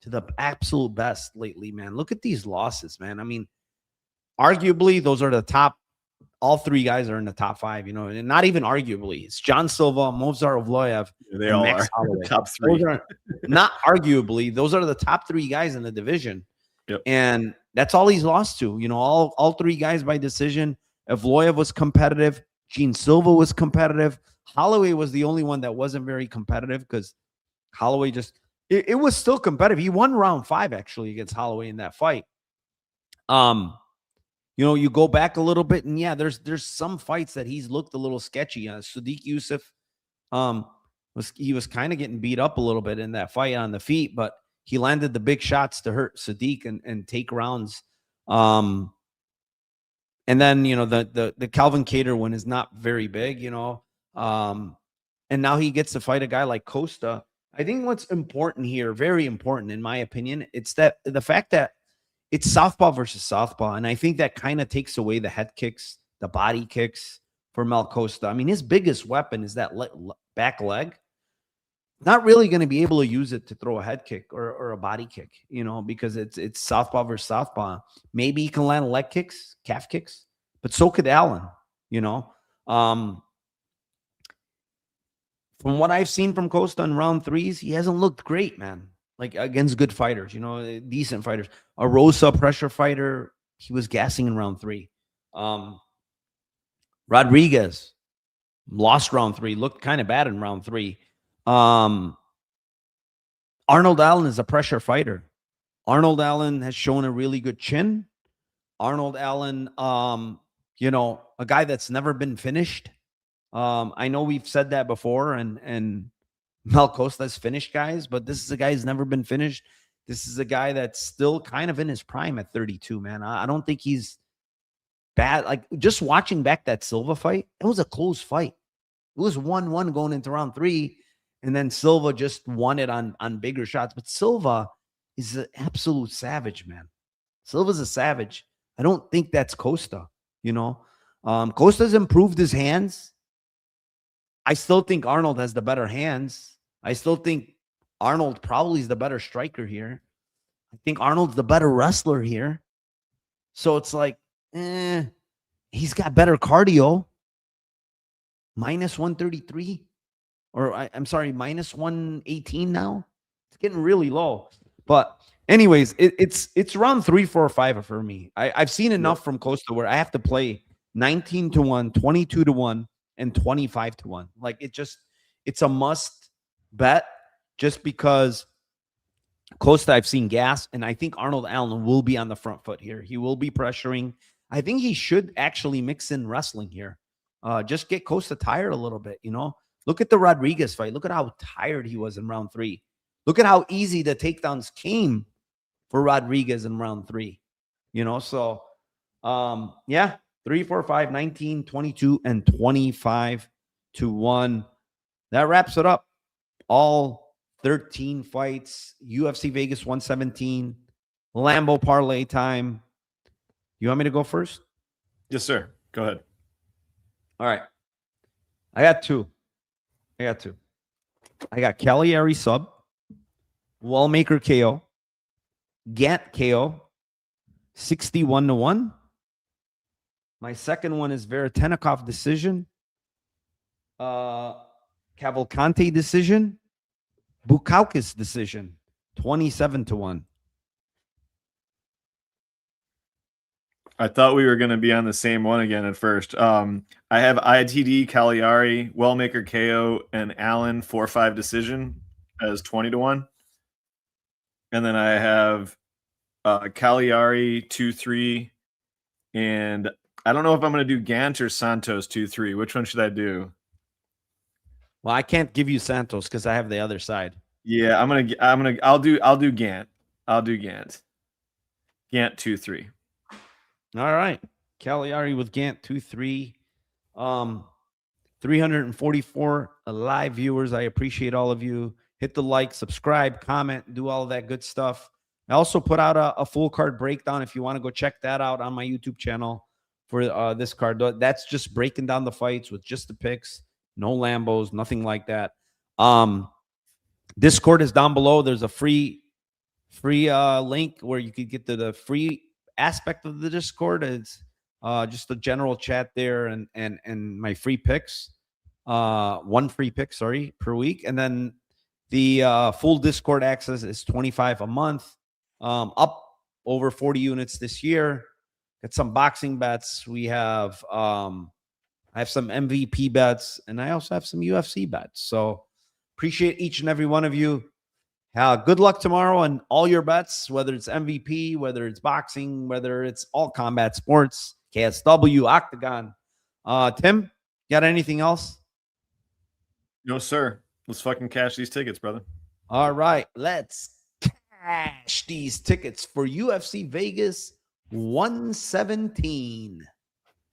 C: to the absolute best lately, man. Look at these losses, man. I mean, arguably, those are the top. All 3 guys are in the top 5, and not even arguably. It's John Silva, Movsar Evloev,
D: they all
C: Max
D: are
C: Holloway.
D: top 3.
C: Not arguably. Those are the top 3 guys in the division.
D: Yep.
C: And that's all he's lost to. All 3 guys by decision. Evloev was competitive. Gene Silva was competitive. Holloway was the only one that wasn't very competitive because Holloway it was still competitive. He won round 5 actually against Holloway in that fight. You go back a little bit, and yeah, there's some fights that he's looked a little sketchy. Sadiq Youssef, was kind of getting beat up a little bit in that fight on the feet, but he landed the big shots to hurt Sadiq and take rounds. And then the Calvin Cater one is not very big, and now he gets to fight a guy like Costa. I think what's important here, very important in my opinion, it's that the fact that it's southpaw versus southpaw. And I think that kind of takes away the head kicks, the body kicks for Mel Costa. I mean, his biggest weapon is that back leg. Not really going to be able to use it to throw a head kick or a body kick, because it's southpaw versus southpaw. Maybe he can land leg kicks, calf kicks, but so could Allen, From what I've seen from Costa in round 3s, he hasn't looked great, man. Like against good fighters, decent fighters. A Rosa pressure fighter, he was gassing in round 3. Rodriguez lost round 3, looked kind of bad in round 3. Arnold Allen is a pressure fighter. Arnold Allen has shown a really good chin. Arnold Allen, a guy that's never been finished. I know we've said that before, and Mel Costa's finished guys, but this is a guy who's never been finished. This is a guy that's still kind of in his prime at 32, man. I don't think he's bad. Like, just watching back that Silva fight, it was a close fight. It was 1-1 going into round 3, and then Silva just won it on bigger shots. But Silva is an absolute savage, man. Silva's a savage. I don't think that's Costa, Costa's improved his hands. I still think Arnold has the better hands. I still think Arnold probably is the better striker here. I think Arnold's the better wrestler here. So it's like, he's got better cardio. Minus 133. Or I'm sorry, minus 118 now. It's getting really low. But anyways, it's round 3, 4, 5 for me. I've seen enough from Costa where I have to play 19-1, 22-1, and 25-1. Like, it's a must bet just because Costa, I've seen gas, and I think Arnold Allen will be on the front foot here. He will be pressuring. I think he should actually mix in wrestling here. Just get Costa tired a little bit, Look at the Rodriguez fight. Look at how tired he was in round 3. Look at how easy the takedowns came for Rodriguez in round 3. So, 3, 4, 5, 19, 22, and 25-1. That wraps it up. All 13 fights. UFC Vegas 117. Lambo parlay time. You want me to go first?
D: Yes, sir. Go ahead.
C: All right. I got two. I got Caliari sub, Wellmaker KO, Gantt KO, 61-1. My second one is Veretennikov decision. Cavalcanti decision. Bukauskas decision, 27-1.
D: I thought we were going to be on the same one again at first. I have ITD, Caliari, Wellmaker KO, and Allen 4-5 decision as 20-1. And then I have Caliari 2-3. And I don't know if I'm going to do Gantt or Santos 2-3. Which one should I do?
C: Well, I can't give you Santos because I have the other side.
D: Yeah, I'll do Gantt. I'll do Gantt. Gantt 2-3.
C: All right. Caliari with Gantt 2-3. 344 live viewers. I appreciate all of you. Hit the like, subscribe, comment, do all of that good stuff. I also put out a full card breakdown if you want to go check that out on my YouTube channel for this card. That's just breaking down the fights with just the picks, no Lambos, nothing like that. Discord is down below. There's a free link where you could get to the free aspect of the Discord. It's just a general chat there and my free picks. One free pick, per week. And then the full Discord access is $25 a month. Up over 40 units this year. Got some boxing bets. We have I have some MVP bets, and I also have some UFC bets. So appreciate each and every one of you. Good luck tomorrow on all your bets, whether it's MVP, whether it's boxing, whether it's all combat sports, KSW, Octagon. Tim, got anything else?
D: No, sir. Let's fucking cash these tickets, brother.
C: All right, let's cash these tickets for UFC Vegas 117.